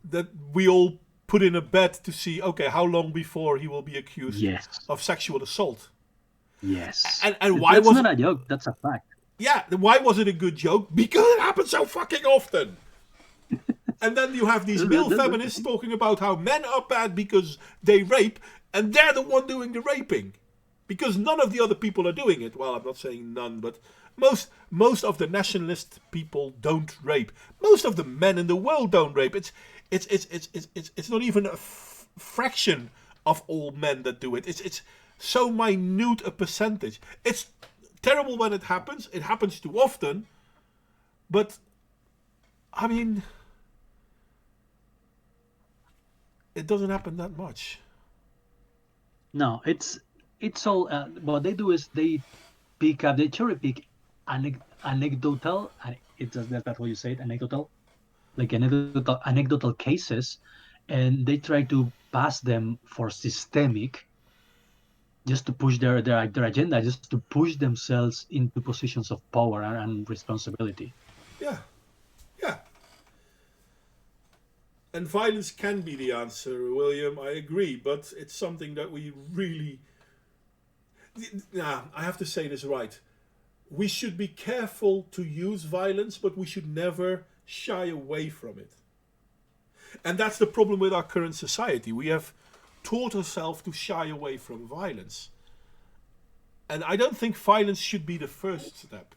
that we all put in a bet to see, okay, how long before he will be accused
Yes.
of sexual assault.
Yes.
And why
That's
was
not a joke. That's a fact.
yeah, why was it a good joke? Because it happens so fucking often. And then you have these male feminists talking about how men are bad because they rape, and they're the one doing the raping. Because none of the other people are doing it. Well, I'm not saying none, but most of the nationalist people don't rape. Most of the men in the world don't rape. It's not even a fraction of all men that do it. It's so minute a percentage. It's terrible when it happens. It happens too often. But I mean, it doesn't happen that much.
No, it's all. What they do is they cherry pick anecdotal. That's what you say it, anecdotal, like anecdotal cases, and they try to pass them for systemic, just to push their agenda, just to push themselves into positions of power and responsibility.
Yeah, yeah. And violence can be the answer, William. I agree, but it's something that we really. Nah, I have to say this right. We should be careful to use violence, but we should never shy away from it. And that's the problem with our current society. We have taught ourselves to shy away from violence. And I don't think violence should be the first step.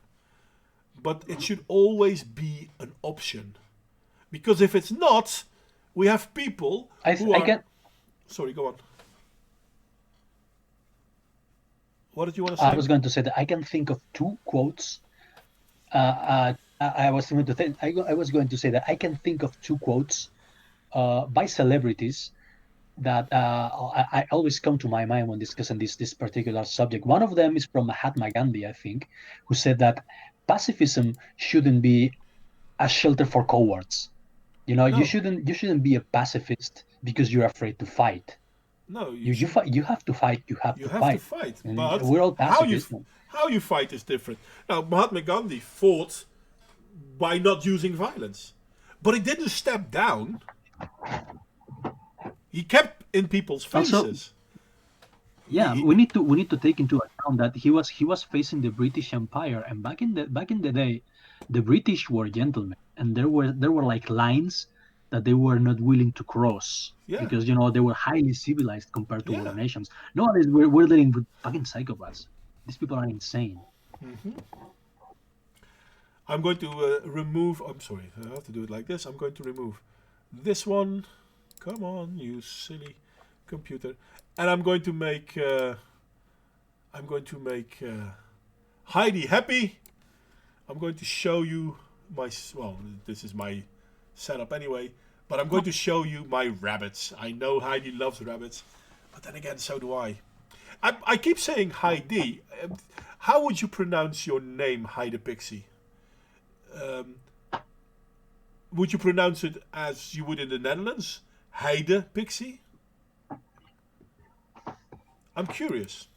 But it should always be an option. Because if it's not, we have people who are... Sorry, go on. What did you want to say?
I was going to say that I can think of two quotes. I was going to say that I can think of two quotes by celebrities that I always come to my mind when discussing this particular subject. One of them is from Mahatma Gandhi, I think, who said that pacifism shouldn't be a shelter for cowards. You know,
No.
you shouldn't be a pacifist because you're afraid to fight.
No,
you have to fight. You have to fight. And
but
we're all pacifists.
How you fight is different. Now, Mahatma Gandhi fought by not using violence, but he didn't step down. He kept in people's faces.
Also, yeah, we need to take into account that he was facing the British Empire, and back in the day, the British were gentlemen, and there were like lines that they were not willing to cross because they were highly civilized compared to other nations. Nowadays, we're dealing with fucking psychopaths. These people are insane.
Mm-hmm. I'm going to remove. I'm sorry, I have to do it like this. I'm going to remove this one. Come on, you silly computer. And I'm going to make. Heidi happy. I'm going to show you my. Well, this is my setup anyway. But I'm going to show you my rabbits. I know Heidi loves rabbits, but then again, so do I. I keep saying Heidi. How would you pronounce your name, Heidi Pixie? Would you pronounce it as you would in the Netherlands? Heide Pixie? I'm curious.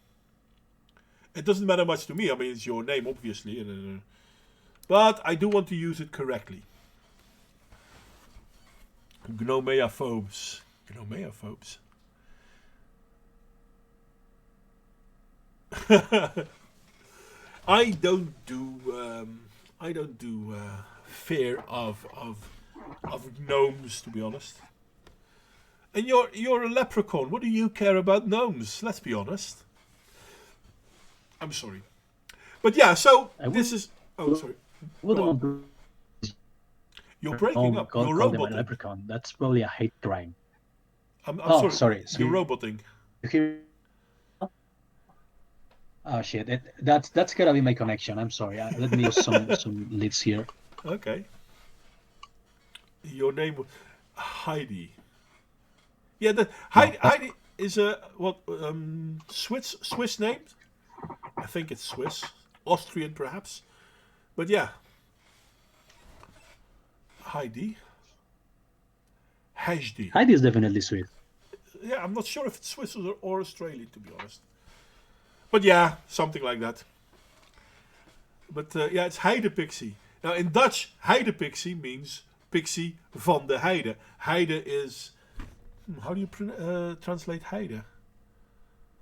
It doesn't matter much to me. I mean, it's your name, obviously. But I do want to use it correctly. Gnomeophobes. Gnomeophobes. I don't do fear of gnomes, to be honest. And you're a leprechaun. What do you care about gnomes? Let's be honest. I'm sorry, but yeah. So this is. Oh, sorry. You're breaking up. You're roboting.
Leprechaun. That's probably a hate crime.
I'm sorry. You're roboting.
You hear? Oh shit! That's gotta be my connection. I'm sorry. Let me use some leads here.
Okay. Your name was Heidi. Yeah, Heidi is a Swiss name. I think it's Swiss, Austrian perhaps, but yeah. Heidi
is definitely Swiss.
Yeah, I'm not sure if it's Swiss or Australian, to be honest. But yeah, something like that. But yeah, it's Heide Pixie. Now in Dutch, Heide Pixie means Pixie van de Heide. Heide is How do you translate heide?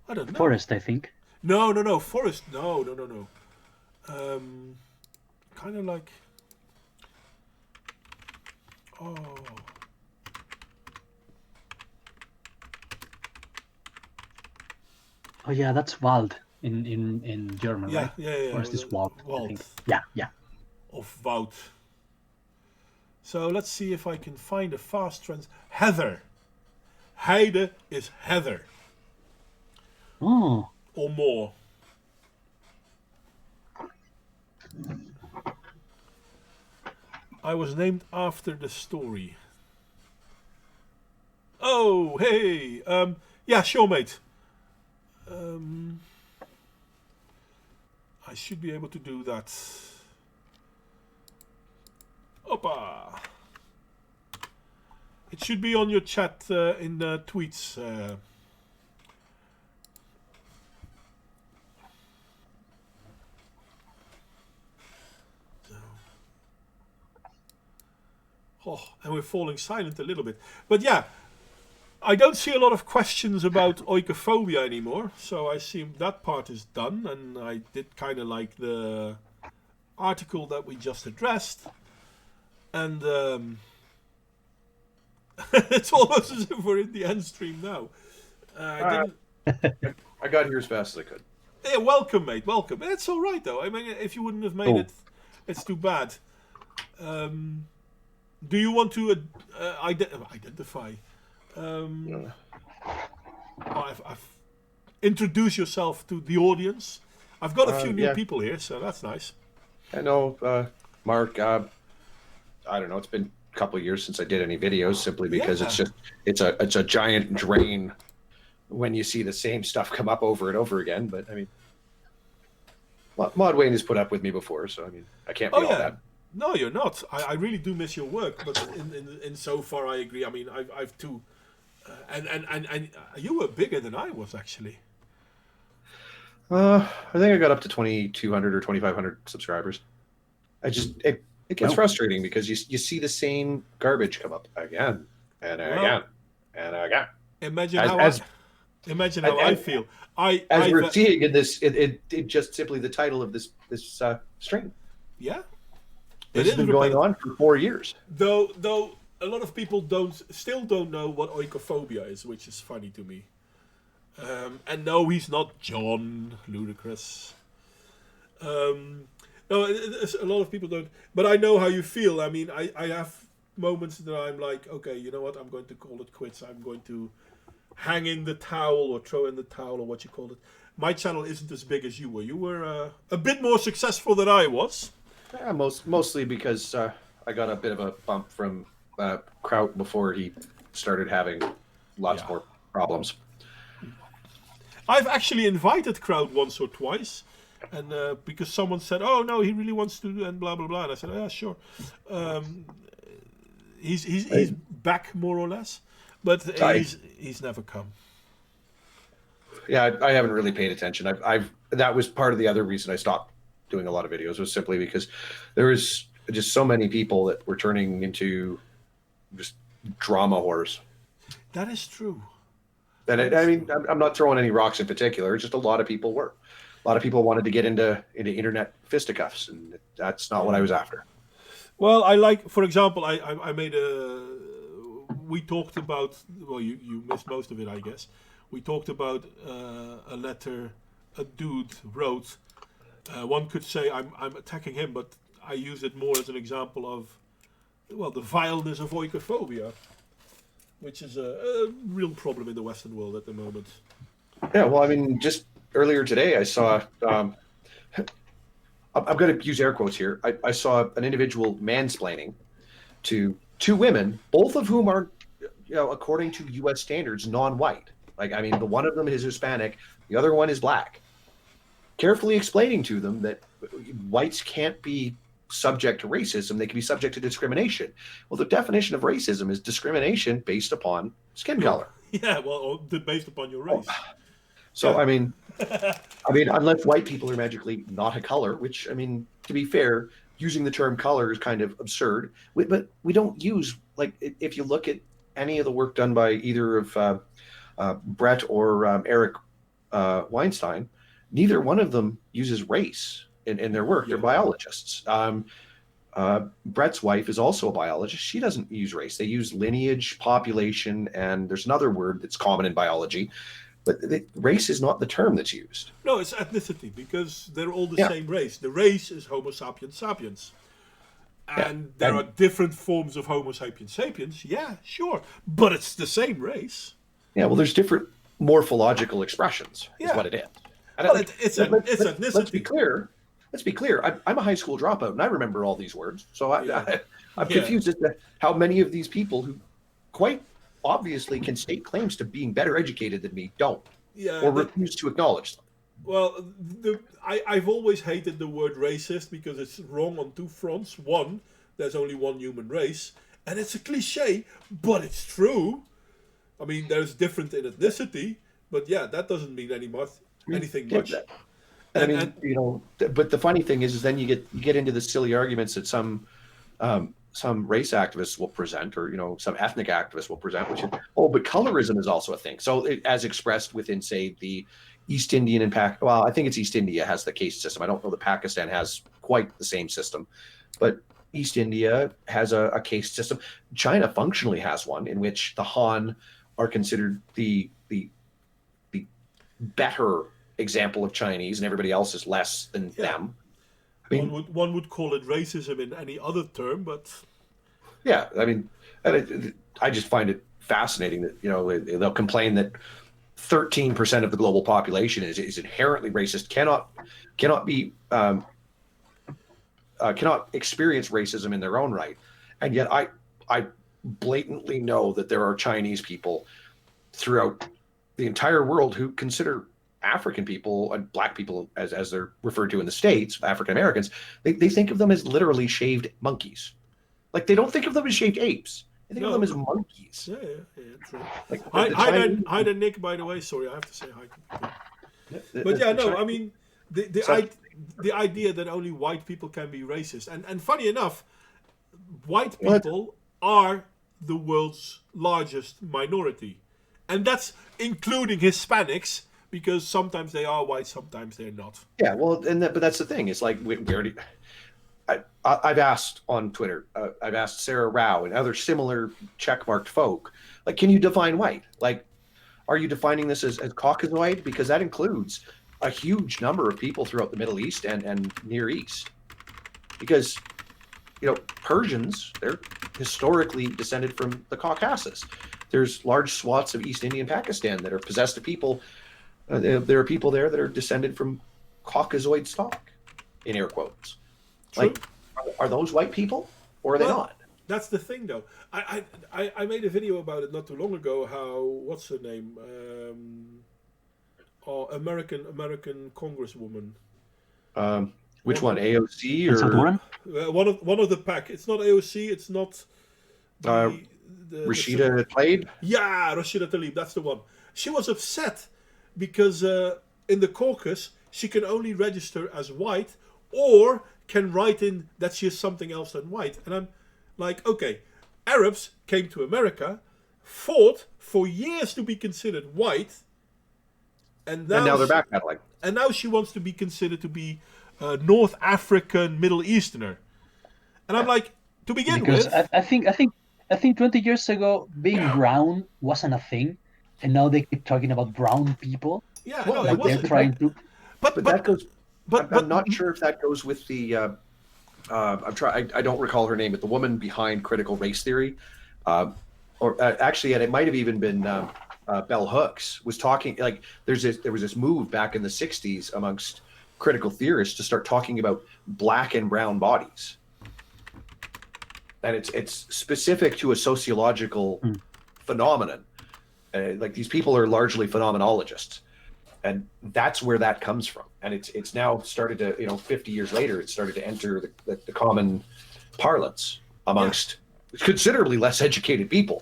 I don't know.
Forest, I think.
No. Forest. No. Kind of like. Oh.
Oh yeah, that's Wald in German,
Yeah,
right?
yeah.
Forest is Wald, I
Wald.
think. Yeah.
Of Wout. So let's see if I can find a fast Heather. Heide is heather.
Oh.
Or more. I was named after the story. Oh, hey. Yeah, sure, mate. I should be able to do that. Opa. It should be on your chat in tweets. Oh, and we're falling silent a little bit. But yeah, I don't see a lot of questions about oikophobia anymore. So I assume that part is done. And I did kind of like the article that we just addressed. And it's almost as if we're in the end stream now.
I got here as fast as I could.
Yeah, welcome, mate. Welcome. It's all right, though. I mean, if you wouldn't have made it, it's too bad. Do you want to identify? I've introduced yourself to the audience. I've got a few new people here, so that's nice.
I know, Mark. I don't know. It's been a couple of years since I did any videos, simply because it's a giant drain when you see the same stuff come up over and over again. But I mean, Mod Wayne has put up with me before, so I mean, I can't be all that.
No, you're not. I really do miss your work, but in so far I agree. I mean, I've too, and you were bigger than I was actually.
I think I got up to 2,200 or 2,500 subscribers. It gets frustrating because you see the same garbage come up again and again and again.
Imagine how I feel.
As we're seeing in this, it just simply the title of this stream.
Yeah.
This has been going on for 4 years.
Though a lot of people still don't know what oikophobia is, which is funny to me. And no, he's not John Ludicrous. No, a lot of people don't. But I know how you feel. I mean, I have moments that I'm like, okay, you know what? I'm going to call it quits. I'm going to hang in the towel or throw in the towel or what you call it. My channel isn't as big as you were. You were a bit more successful than I was.
Yeah, mostly because I got a bit of a bump from Kraut before he started having lots more problems.
I've actually invited Kraut once or twice, and because someone said, "Oh no, he really wants to," and blah blah blah, and I said, "Yeah, sure." He's back more or less, but he's never come.
Yeah, I haven't really paid attention. That was part of the other reason I stopped doing a lot of videos, was simply because there was just so many people that were turning into just drama whores.
That is true.
And I mean, I'm not throwing any rocks in particular. Just a lot of people were. A lot of people wanted to get into internet fisticuffs, and that's not what I was after.
Well, for example, I made we talked about, well, you missed most of it, I guess. We talked about a letter a dude wrote. One could say I'm attacking him, but I use it more as an example of, well, the vileness of oikophobia, which is a real problem in the Western world at the moment.
Yeah, well, I mean, just earlier today, I saw, I'm going to use air quotes here, I saw an individual mansplaining to two women, both of whom are, according to U.S. standards, non-white. Like, I mean, the one of them is Hispanic, the other one is black. Carefully explaining to them that whites can't be subject to racism, they can be subject to discrimination. Well, the definition of racism is discrimination based upon skin color.
Yeah, well, based upon your race.
So,
yeah.
I mean, unless white people are magically not a color, which, I mean, to be fair, using the term color is kind of absurd. But we don't use, like, if you look at any of the work done by either of Brett or Eric Weinstein, neither one of them uses race in their work. They're biologists. Brett's wife is also a biologist. She doesn't use race. They use lineage, population, and there's another word that's common in biology. But race is not the term that's used.
No, it's ethnicity, because they're all the same race. The race is Homo sapiens sapiens. And there are different forms of Homo sapiens sapiens, yeah, sure. But it's the same race.
Yeah, well, there's different morphological expressions, is what it is. And
well, it's ethnicity.
Let's be clear. Let's be clear. I'm a high school dropout, and I remember all these words. So I'm confused as to how many of these people who quite obviously can state claims to being better educated than me don't, or refuse to acknowledge them.
Well, I've always hated the word racist because it's wrong on two fronts. One, there's only one human race, and it's a cliche, but it's true. I mean, there's different in ethnicity, but that doesn't mean anything much.
But the funny thing is then you get into the silly arguments that some race activists will present, or some ethnic activists will present, which is, but colorism is also a thing. So as expressed within, say, the East Indian and I think it's East India has the caste system. I don't know that Pakistan has quite the same system, but East India has a caste system. China functionally has one in which the Han are considered the better example of Chinese, and everybody else is less than them. I mean,
one would call it racism in any other term, but
I just find it fascinating that they'll complain that 13% of the global population is inherently racist, cannot experience racism in their own right, and yet I blatantly know that there are Chinese people throughout the entire world who consider African people and black people, as they're referred to in the States, African Americans, they think of them as literally shaved monkeys. Like, they don't think of them as shaved apes. They think of them as monkeys.
Yeah, true.
Like,
hi there, Nick, by the way. Sorry, I have to say hi to people. But I mean, the idea that only white people can be racist. And funny enough, white people are the world's largest minority. And that's including Hispanics, because sometimes they are white, sometimes they're not.
Yeah, well, but that's the thing. It's like, I've asked on Twitter, I've asked Sarah Rao and other similar checkmarked folk, like, can you define white? Like, are you defining this as Caucasoid? Because that includes a huge number of people throughout the Middle East and Near East. Because, Persians, they're historically descended from the Caucasus. There's large swaths of East India and Pakistan that are possessed of people. There are people there that are descended from Caucasoid stock, in air quotes.
True.
Like, are those white people, or are they not?
That's the thing, though. I made a video about it not too long ago. How, what's her name? American Congresswoman.
Which one? AOC or
one of the pack? It's not AOC. It's not.
Rashida Tlaib?
Yeah, Rashida Tlaib. That's the one. She was upset because in the caucus she can only register as white, or can write in that she is something else than white. And I'm like, okay, Arabs came to America, fought for years to be considered white, and now
they're backpedaling.
And now she wants to be considered to be a North African Middle Easterner. And I'm like, to begin with,
I think 20 years ago being brown wasn't a thing, and now they keep talking about brown people.
Yeah,
well, no, they're trying to.
But that goes. I'm not sure if that goes with the. I don't recall her name, but the woman behind critical race theory, actually, and it might have even been Bell Hooks, was talking. Like, there was this move back in the '60s amongst critical theorists to start talking about black and brown bodies, and it's specific to a sociological phenomenon. Like, these people are largely phenomenologists, and that's where that comes from. And it's now started to, 50 years later, it started to enter the common parlance amongst considerably less educated people.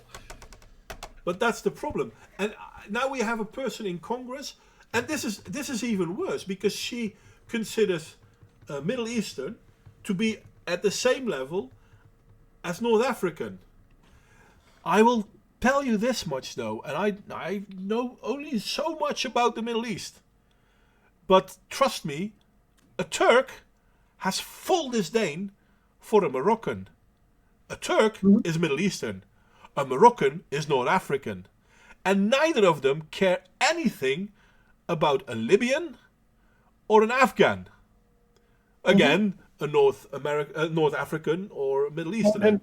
But that's the problem. And now we have a person in Congress, and this is even worse, because she considers Middle Eastern to be at the same level as North African. I will tell you this much though, and I know only so much about the Middle East, but trust me, a Turk has full disdain for a Moroccan. A Turk is Middle Eastern. A Moroccan is North African. And neither of them care anything about a Libyan or an Afghan. Again, a North African or a Middle Eastern.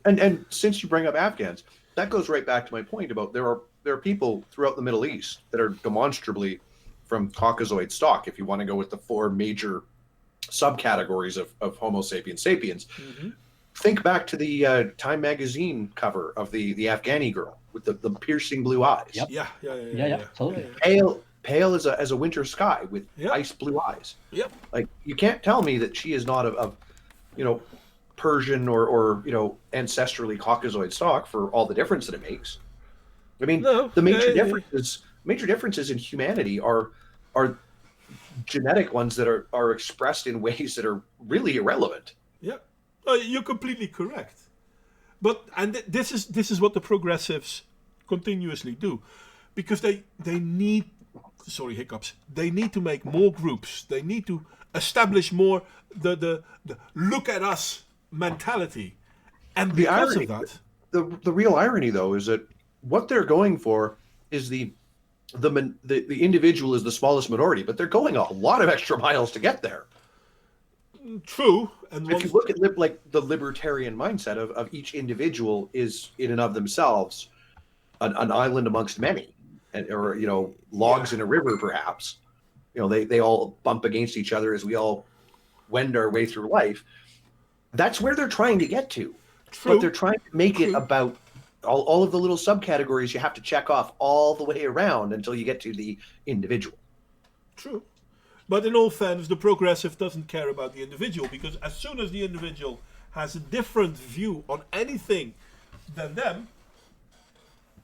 And since you bring up Afghans, that goes right back to my point about there are people throughout the Middle East that are demonstrably from Caucasoid stock, if you want to go with the four major subcategories of Homo sapiens sapiens. Mm-hmm. Think back to the Time magazine cover of the Afghani girl with the piercing blue eyes.
Yep.
Yeah.
Totally.
Pale as a winter sky with ice blue eyes.
Yep.
Like, you can't tell me that she is not of Persian or ancestrally Caucasoid stock for all the difference that it makes. I mean, the major differences in humanity are genetic ones that are expressed in ways that are really irrelevant.
Yeah, you're completely correct. But this is what the progressives continuously do, because they need, sorry, hiccups. They need to make more groups. They need to establish more the look at us mentality, and because of that,
the real irony though is that what they're going for is the individual is the smallest minority, but they're going a lot of extra miles to get there.
True. And
if you look at the libertarian mindset of each individual is in and of themselves an island amongst many, or logs in a river, perhaps. They all bump against each other as we all wend our way through life. That's where they're trying to get to.
True.
But they're trying to make it about all of the little subcategories you have to check off all the way around until you get to the individual.
True. But in all fairness, the progressive doesn't care about the individual, because as soon as the individual has a different view on anything than them,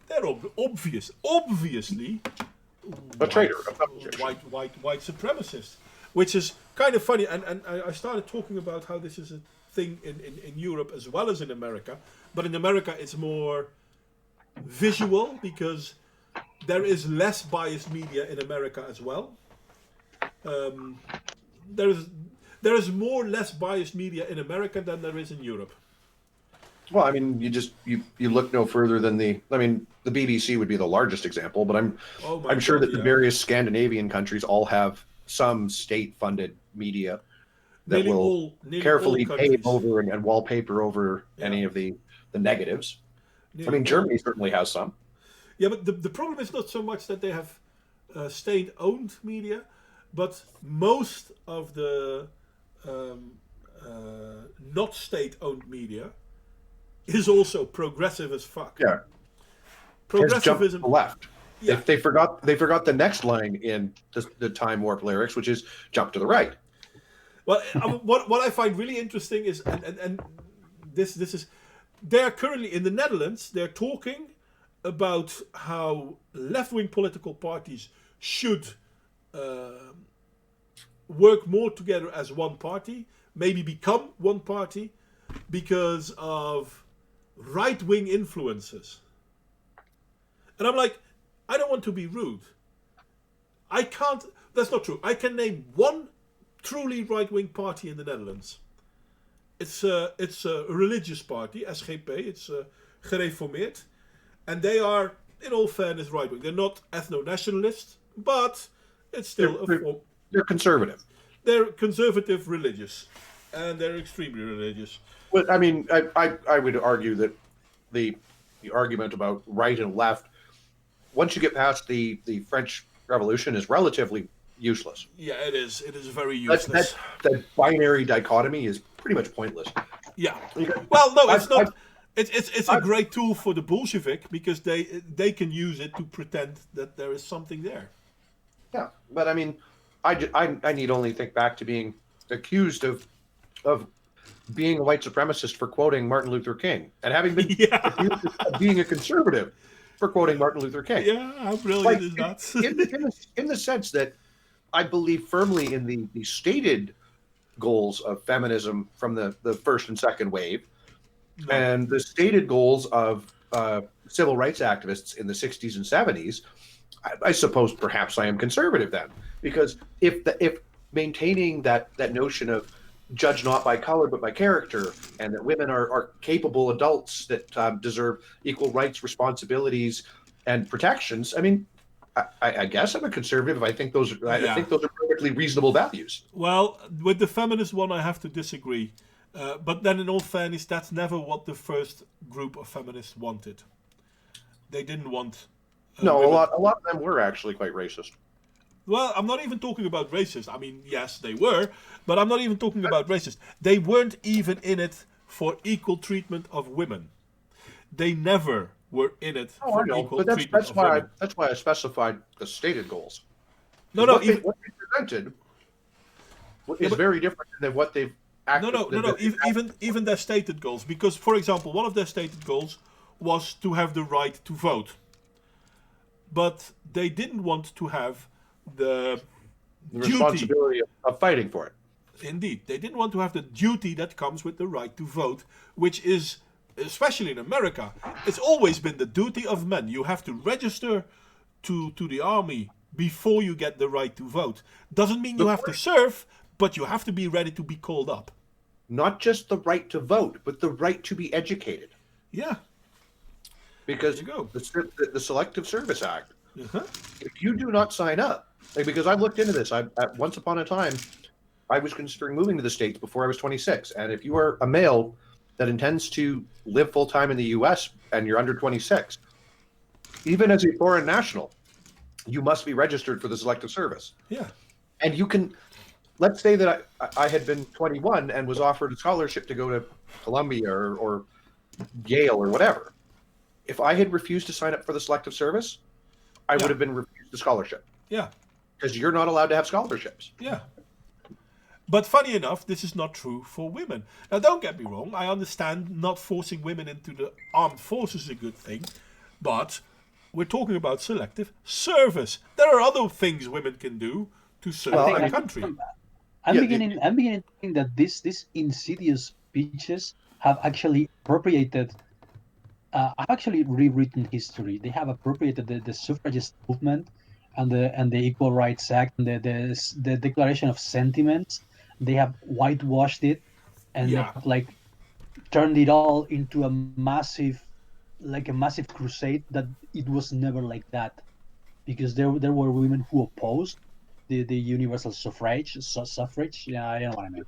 they're obviously
a traitor,
white supremacist, which is kind of funny. And I started talking about how this is a thing in Europe as well as in America, but in America it's more visual because there is less biased media in America as well. There is more less biased media in America than there is in Europe.
Well, I mean, you look no further than the BBC would be the largest example, but I'm sure that the various Scandinavian countries all have some state-funded media that will carefully pave over and wallpaper over any of the negatives. I mean, Germany certainly has some.
Yeah, but the problem is not so much that they have state-owned media, but most of the not state-owned media is also progressive as fuck.
Yeah, progressivism to the left. Yeah. They forgot the next line in the Time Warp lyrics, which is jump to the right.
Well, what I find really interesting is, and this is, they're currently in the Netherlands. They're talking about how left-wing political parties should work more together as one party, maybe become one party, because of right-wing influences. And I'm like, I don't want to be rude. I can't. That's not true. I can name one truly right-wing party in the Netherlands. It's a religious party, SGP. It's gereformeerd, and they are, in all fairness, right-wing. They're not ethno-nationalists, but it's still
they're conservative.
They're conservative religious, and they're extremely religious.
Well, I mean, I would argue that the argument about right and left, once you get past the French Revolution, is relatively useless.
Yeah, it is. It is very useless.
That binary dichotomy is pretty much pointless.
Yeah. Well, no, it's not. It's a great tool for the Bolshevik because they can use it to pretend that there is something there.
Yeah, but I mean, I need only think back to being accused of being a white supremacist for quoting Martin Luther King and having been accused of being a conservative for quoting Martin Luther King.
Yeah, how brilliant is that?
in the sense that I believe firmly in the stated goals of feminism from the first and second wave, and the stated goals of civil rights activists in the 60s and 70s, I suppose perhaps I am conservative then, because if maintaining that notion of judge not by color but by character, and that women are capable adults that deserve equal rights, responsibilities, and protections. I mean, I guess I'm a conservative. I think those are perfectly reasonable values.
Well, with the feminist one, I have to disagree. But then, in all fairness, that's never what the first group of feminists wanted. They didn't want.
No,
women.
a lot of them were actually quite racist.
Well, I'm not even talking about racist. I mean, yes, they were, but I'm not even talking about racist. They weren't even in it for equal treatment of women. They never were in it for equal treatment of women.
That's why I specified the stated goals.
No,
what they presented is very different than what they've acted.
No. Even their stated goals, because, for example, one of their stated goals was to have the right to vote, but they didn't want to have the
responsibility of fighting for it.
Indeed, they didn't want to have the duty that comes with the right to vote, which is, especially in America, it's always been the duty of men. You have to register to the army before you get the right to vote. Doesn't mean you have to serve, but you have to be ready to be called up.
Not just the right to vote, but the right to be educated.
Yeah.
Because the Selective Service Act, if you do not sign up, because I've looked into this, once upon a time, I was considering moving to the States before I was 26. And if you are a male that intends to live full time in the US and you're under 26, even as a foreign national, you must be registered for the Selective Service.
Yeah.
And you can, let's say that I had been 21 and was offered a scholarship to go to Columbia or Yale or whatever. If I had refused to sign up for the Selective Service, I would have been refused the scholarship.
Yeah.
Because you're not allowed to have scholarships.
Yeah. But funny enough, this is not true for women. Now, don't get me wrong. I understand not forcing women into the armed forces is a good thing. But we're talking about selective service. There are other things women can do to serve their country.
I'm beginning to think that these insidious speeches have actually appropriated. I've actually rewritten history. They have appropriated the suffragist movement and the Equal Rights Act and the Declaration of Sentiments. They have whitewashed it and they have, like, turned it all into a massive crusade that it was never like that, because there were women who opposed the universal suffrage. Yeah, you know what I mean.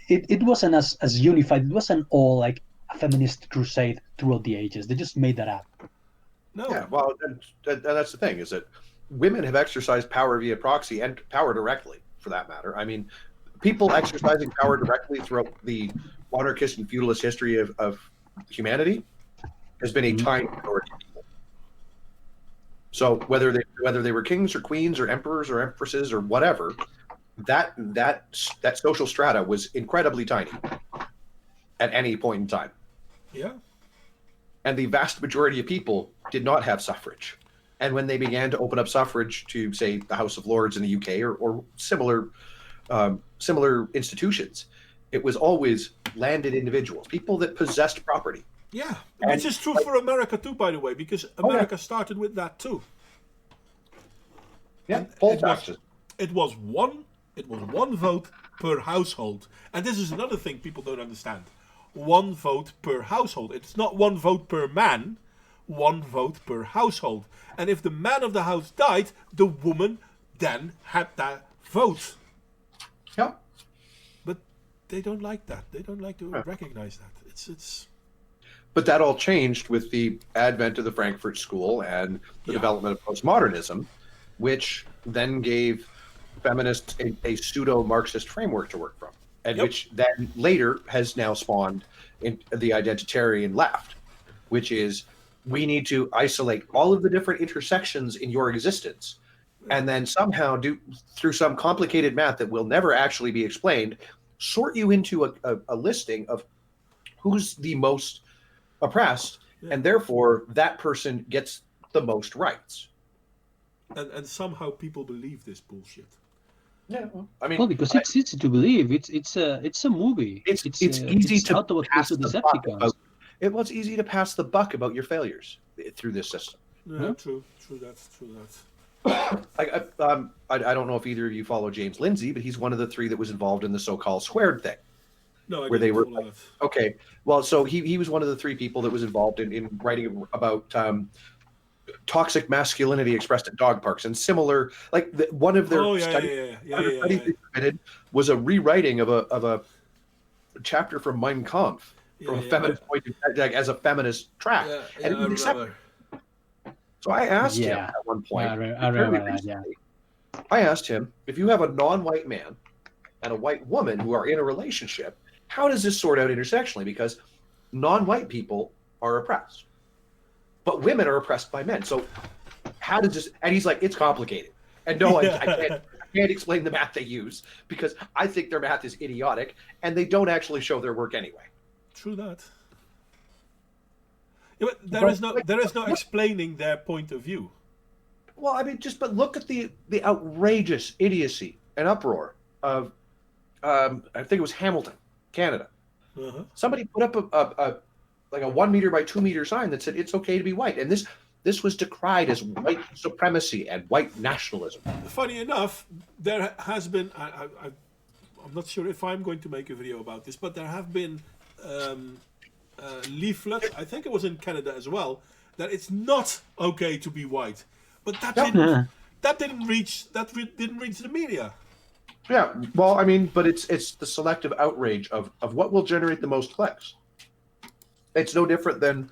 It wasn't as unified. It wasn't all like a feminist crusade throughout the ages. They just made that up.
No.
Yeah, well, and that's the thing, is that women have exercised power via proxy and power directly, for that matter. I mean, people exercising power directly throughout the monarchist and feudalist history of humanity has been a tiny minority of people. So whether they were kings or queens or emperors or empresses or whatever, that social strata was incredibly tiny at any point in time.
Yeah.
And the vast majority of people did not have suffrage. And when they began to open up suffrage to, say, the House of Lords in the UK or similar institutions, it was always landed individuals, people that possessed property.
Yeah, which is true for America too, by the way, because America started with that too.
Yeah, poll taxes.
It was one vote per household, and this is another thing people don't understand. One vote per household. It's not one vote per man. One vote per household. And if the man of the house died, the woman then had that vote.
Yeah.
But they don't like that. They don't like to recognize that. It's.
But that all changed with the advent of the Frankfurt School and the development of postmodernism, which then gave feminists a pseudo-Marxist framework to work from, and which then later has now spawned in the identitarian left, which is, we need to isolate all of the different intersections in your existence, and then somehow through some complicated math that will never actually be explained, sort you into a listing of who's the most oppressed, and therefore that person gets the most rights.
And somehow people believe this bullshit.
Yeah, I mean,
well, because it's easy to believe. It's a movie.
It's easy to
about
pass the buck about it's easy to pass the buck about your failures through this system.
Yeah, true. That.
I don't know if either of you follow James Lindsay, but he's one of the three that was involved in the so-called squared thing.
No, I
where they
didn't
were
follow that.
okay. Well, so he was one of the three people that was involved in writing about toxic masculinity expressed at dog parks and similar. Like one of their studies they submitted was a rewriting of a chapter from Mein Kampf from a feminist point of view, like, as a feminist track, and it was accepted. So I asked him at one point.
I remember that. Yeah.
I asked him, if you have a non-white man and a white woman who are in a relationship, how does this sort out intersectionally? Because non-white people are oppressed, but women are oppressed by men. So how does this? And he's like, it's complicated. And no, I can't explain the math they use because I think their math is idiotic and they don't actually show their work anyway.
True that. Yeah, but there is no explaining their point of view.
Well, I mean, but look at the outrageous idiocy and uproar of, I think it was Hamilton, Canada.
Uh-huh.
Somebody put up a 1 meter by 2 meter sign that said it's okay to be white, and this was decried as white supremacy and white nationalism.
Funny enough, there has been. I'm not sure if I'm going to make a video about this, but there have been leaflets. I think it was in Canada as well, that it's not okay to be white. But that didn't reach the media.
Yeah, well, I mean, but it's the selective outrage of what will generate the most clicks. It's no different than,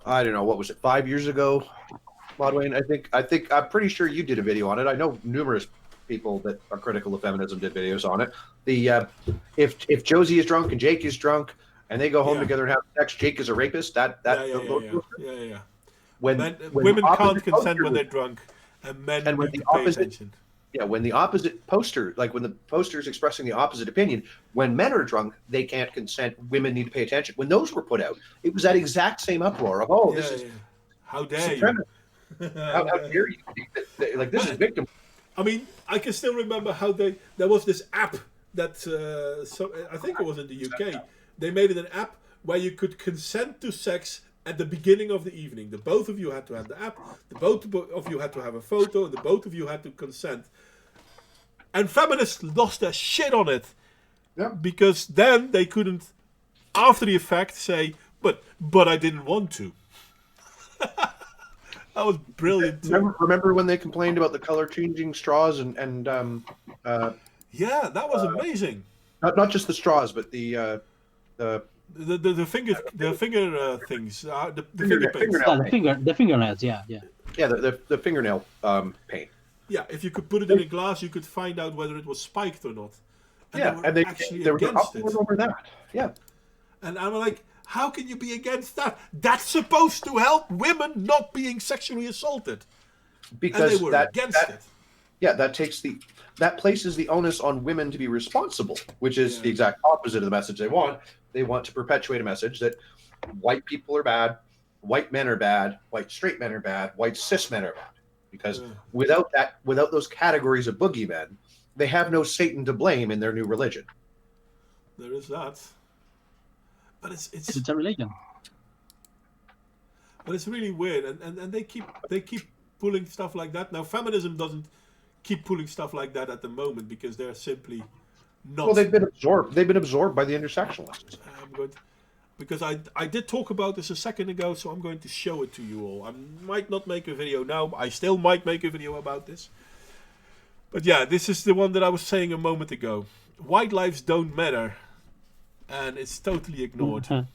I don't know, what was it, 5 years ago, Modwayne? I'm pretty sure you did a video on it. I know numerous people that are critical of feminism did videos on it. If Josie is drunk and Jake is drunk and they go home together and have sex, Jake is a rapist.
Yeah. When
When
women can't consent
poster
when they're drunk, and men
and when
need
the
to pay
opposite-
attention.
Yeah, when the opposite poster, like when the poster is expressing the opposite opinion, when men are drunk, they can't consent. Women need to pay attention. When those were put out, it was that exact same uproar of, this is
how dare
supremacy.
you?
How dare you? Like, this is victim.
I mean, I can still remember how there was this app that I think it was in the UK. They made it an app where you could consent to sex at the beginning of the evening. The both of you had to have the app. The both of you had to have a photo, and the both of you had to consent. And feminists lost their shit on it, because then they couldn't, after the fact, say, "But I didn't want to." That was brilliant.
Remember when they complained about the color changing straws and
yeah, that was amazing.
Not just the straws, but the
finger things, the finger paints.
fingernail
The fingernails. Yeah.
the fingernail paint.
Yeah, if you could put it in a glass, you could find out whether it was spiked or not.
And they were
against it.
over that. Yeah.
And I'm like, how can you be against that? That's supposed to help women not being sexually assaulted.
Because
and they were against it.
Yeah, that places the onus on women to be responsible, which is the exact opposite of the message they want. They want to perpetuate a message that white people are bad, white men are bad, white straight men are bad, white cis men are bad. Because without those categories of boogeymen, they have no Satan to blame in their new religion.
There is that. But
It's a religion.
But it's really weird, and they keep pulling stuff like that. Now feminism doesn't keep pulling stuff like that at the moment because they're simply not.
Well, they've been absorbed by the intersectionalists.
Because I did talk about this a second ago, so I'm going to show it to you all. I might not make a video now. I still might make a video about this. But yeah, this is the one that I was saying a moment ago. White lives don't matter. And it's totally ignored.
Mm-hmm.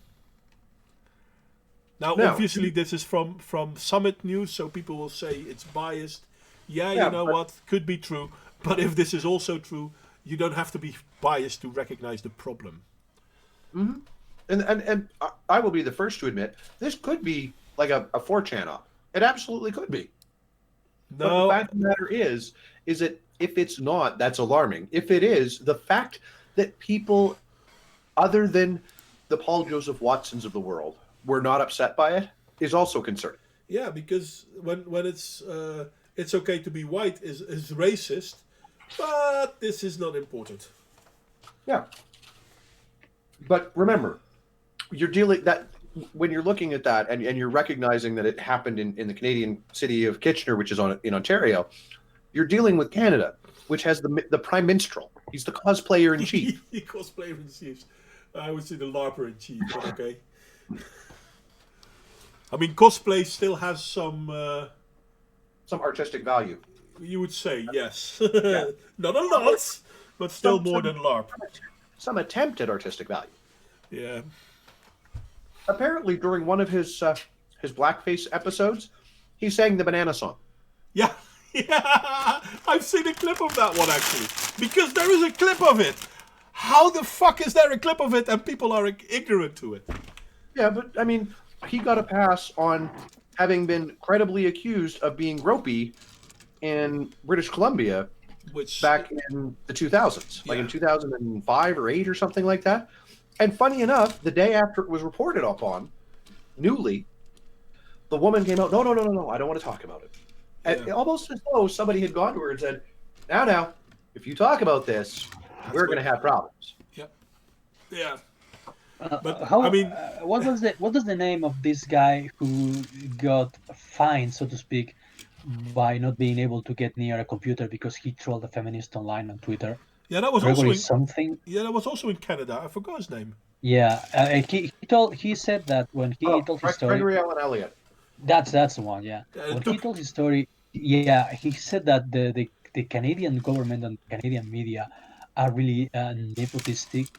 Now, obviously, this is from Summit News, so people will say it's biased. Yeah, you know what? Could be true. But if this is also true, you don't have to be biased to recognize the problem.
Mm-hmm. And I will be the first to admit, this could be like a 4chan op. It absolutely could be.
No.
But the fact of the matter is that if it's not, that's alarming. If it is, the fact that people other than the Paul Joseph Watsons of the world were not upset by it is also concerning.
Yeah, because when it's okay to be white is racist, but this is not important.
Yeah. But remember, you're dealing that when you're looking at that and you're recognizing that it happened in the Canadian city of Kitchener, which is in Ontario, you're dealing with Canada, which has the prime minstrel. He's the cosplayer in chief.
The cosplayer in chief. I would say the LARPer in chief, but okay. I mean, cosplay still has some
artistic value.
You would say, yes.
Yeah.
Not a lot, but still more than LARP.
Some attempt at artistic value.
Yeah.
Apparently, during one of his blackface episodes, he sang the Banana Song.
Yeah. Yeah. I've seen a clip of that one, actually. Because there is a clip of it. How the fuck is there a clip of it and people are ignorant to it?
Yeah, but, I mean, he got a pass on having been credibly accused of being ropey in British Columbia back in the 2000s, like in 2005 or 8 or something like that. And funny enough, the day after it was reported upon, newly, the woman came out, no, I don't want to talk about it. And almost as though somebody had gone to her and said, now, if you talk about this, we're going to have problems.
Yep. Yeah.
But I mean, what was the name of this guy who got fined, so to speak, by not being able to get near a computer because he trolled a feminist online on Twitter?
Yeah, that was
Gregory
also
something.
Yeah, that was also in Canada. I forgot his name.
Yeah, he said that when he told his story.
Gregory Allen Elliott.
That's the one. Yeah. When he told his story, he said that the Canadian government and Canadian media are really nepotistic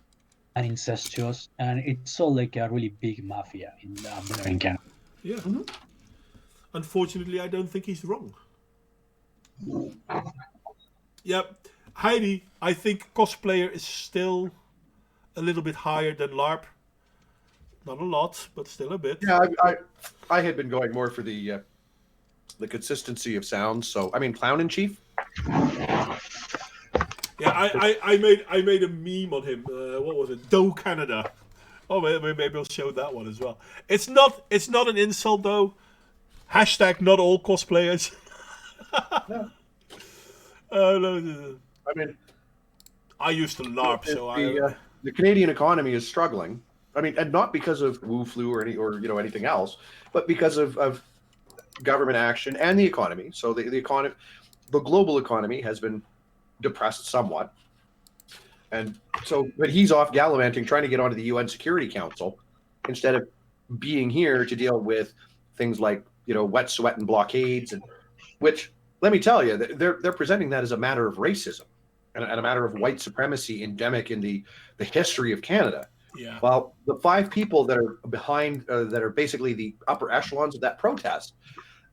and incestuous, and it's all like a really big mafia in Canada.
Yeah. Mm-hmm. Unfortunately, I don't think he's wrong. Yep. Heidi, I think cosplayer is still a little bit higher than LARP. Not a lot, but still a bit.
Yeah, I had been going more for the consistency of sounds. So, I mean, Clown in Chief.
Yeah, I made a meme on him. What was it? Do Canada. Oh, maybe I'll show that one as well. It's not an insult though. Hashtag not all cosplayers.
No. I mean,
I used to LARP, so
the Canadian economy is struggling. I mean, and not because of Wu Flu or anything else, but because of government action and the economy. So the global economy has been depressed somewhat, and so but he's off gallivanting, trying to get onto the UN Security Council instead of being here to deal with things like wet, sweat, and blockades, and which let me tell you, they're presenting that as a matter of racism and a matter of white supremacy endemic in the history of Canada.
Yeah.
Well, the 5 people that are behind, that are basically the upper echelons of that protest,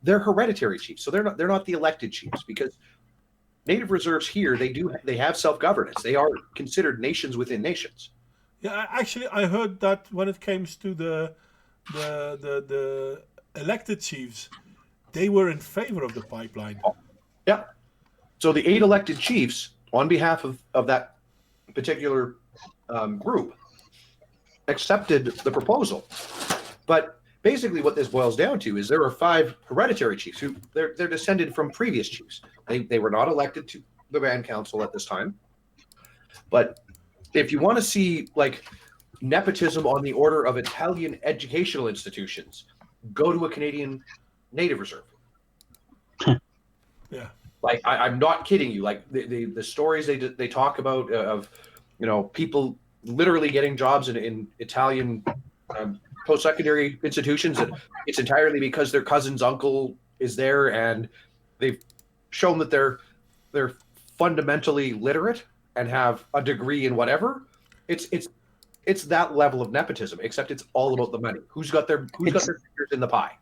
they're hereditary chiefs. So they're not the elected chiefs, because Native reserves here, they have self-governance. They are considered nations within nations.
Yeah, actually, I heard that when it comes to the elected chiefs, they were in favor of the pipeline.
Yeah. So the 8 elected chiefs, on behalf of that particular group, accepted the proposal. But basically what this boils down to is there are 5 hereditary chiefs who they're descended from previous chiefs. They were not elected to the Grand Council at this time. But if you want to see like nepotism on the order of Italian educational institutions, go to a Canadian Native Reserve.
Yeah.
Like I'm not kidding you. Like the stories they talk about of people literally getting jobs in Italian post-secondary institutions, and it's entirely because their cousin's uncle is there, and they've shown that they're fundamentally literate and have a degree in whatever. It's that level of nepotism, except it's all about the money. Who's got their fingers in the pie?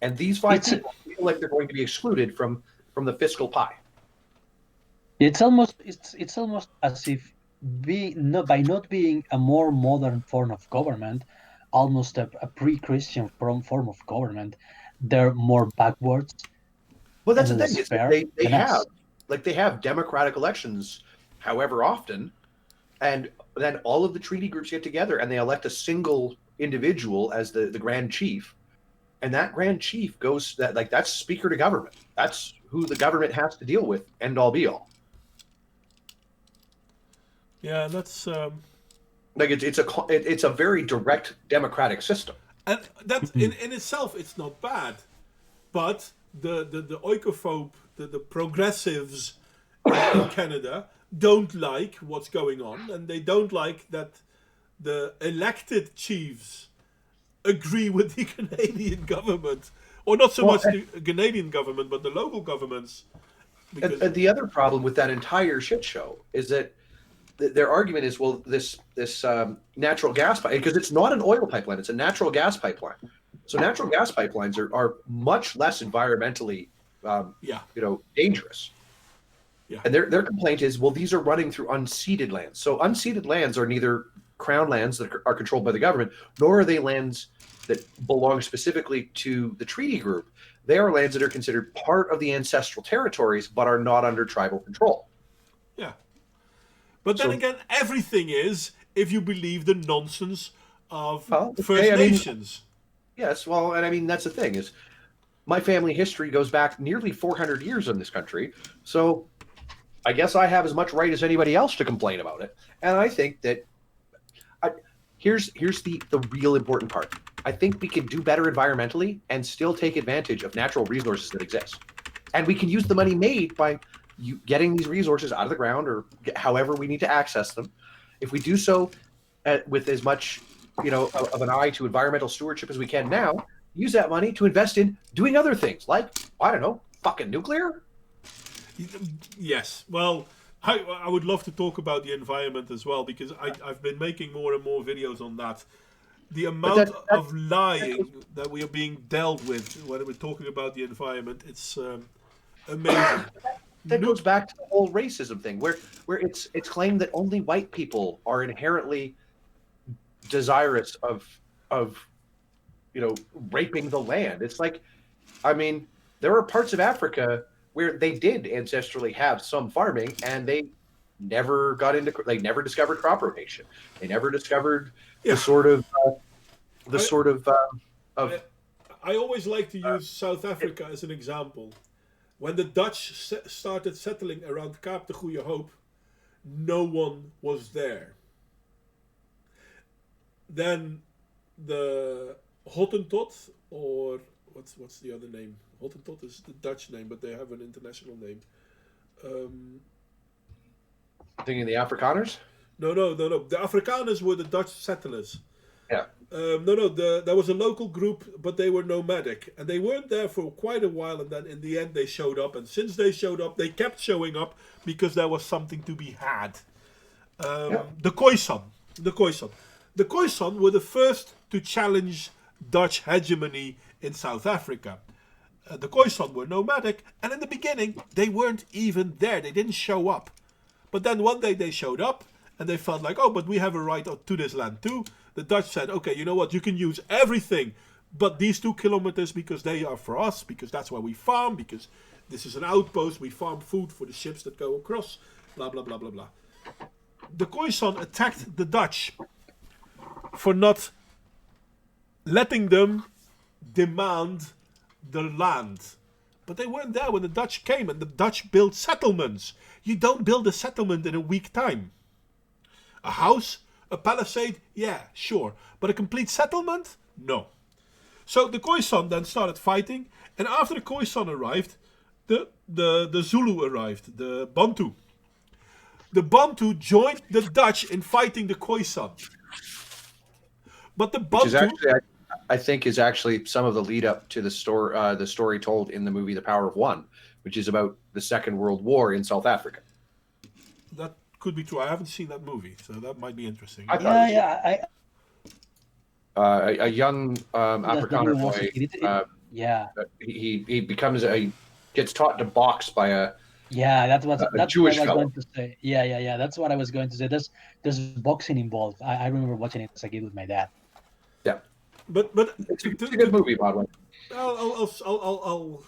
And these 5 people feel like they're going to be excluded from the fiscal pie.
It's almost as if by not being a more modern form of government, almost a pre-Christian form of government, they're more backwards.
Well, that's the thing. They have democratic elections, however often, and then all of the treaty groups get together and they elect a single individual as the Grand Chief, and that Grand Chief goes that's Speaker to government. That's who the government has to deal with, end all be all.
Yeah, that's
it's a very direct democratic system.
And that in itself, it's not bad. But the oikophobe, the progressives in Canada don't like what's going on, and they don't like that the elected chiefs agree with the Canadian government, or not so much the Canadian government, but the local governments.
And the other problem with that entire shit show is that their argument is, well, this natural gas pipe, because it's not an oil pipeline, it's a natural gas pipeline. So natural gas pipelines are much less environmentally, dangerous.
Yeah.
And their complaint is, well, these are running through unceded lands. So unceded lands are neither crown lands that are controlled by the government, nor are they lands that belong specifically to the treaty group. They are lands that are considered part of the ancestral territories, but are not under tribal control.
Yeah. But then again, everything is, if you believe the nonsense of First Nations.
Yes, well, and I mean, that's the thing, is my family history goes back nearly 400 years in this country, so I guess I have as much right as anybody else to complain about it. And I think that here's the real important part. I think we can do better environmentally and still take advantage of natural resources that exist. And we can use the money made by getting these resources out of the ground, or however we need to access them. If we do so with as much, of an eye to environmental stewardship as we can now, use that money to invest in doing other things, like, I don't know, fucking nuclear?
Yes. Well, I would love to talk about the environment as well, because I've been making more and more videos on that. The amount of lying that we are being dealt with when we're talking about the environment, it's amazing.
That goes back to the whole racism thing, where it's claimed that only white people are inherently desirous of raping the land. It's like, I mean, there are parts of Africa where they did ancestrally have some farming, and they never never discovered crop rotation. They never discovered the sort of
I always like to use South Africa as an example. When the Dutch started settling around Kaap de Goeie Hoop, no one was there. Then the Hottentot, or what's the other name? Hottentot is the Dutch name, but they have an international name.
Thinking the Afrikaners?
No. The Afrikaners were the Dutch settlers.
Yeah.
There was a local group, but they were nomadic, and they weren't there for quite a while, and then in the end they showed up, and since they showed up, they kept showing up because there was something to be had. The Khoisan. The Khoisan were the first to challenge Dutch hegemony in South Africa. The Khoisan were nomadic, and in the beginning, they weren't even there. They didn't show up. But then one day they showed up, and they felt like, oh, but we have a right to this land too. The Dutch said, okay, you know what, you can use everything but these 2 kilometers, because they are for us, because that's where we farm, because this is an outpost, we farm food for the ships that go across, blah, blah, blah, blah, blah. The Khoisan attacked the Dutch for not letting them demand the land. But they weren't there when the Dutch came, and the Dutch built settlements. You don't build a settlement in a week time. A house, a palisade, yeah, sure. But a complete settlement? No. So the Khoisan then started fighting, and after the Khoisan arrived, the Zulu arrived, the Bantu. The Bantu joined the Dutch in fighting the Khoisan. But the Bantu... Which is
actually, I think, is actually some of the lead up to the story told in the movie The Power of One, which is about the Second World War in South Africa.
That could be true. I haven't seen that movie, so that might be interesting.
A young Afrikaner boy. He gets taught to box by a Jewish
what I was
fellow.
going to say. Yeah. That's what I was going to say. There's boxing involved. I remember watching it as a kid with my dad.
Yeah,
but
it's a good movie, by the way.
I'll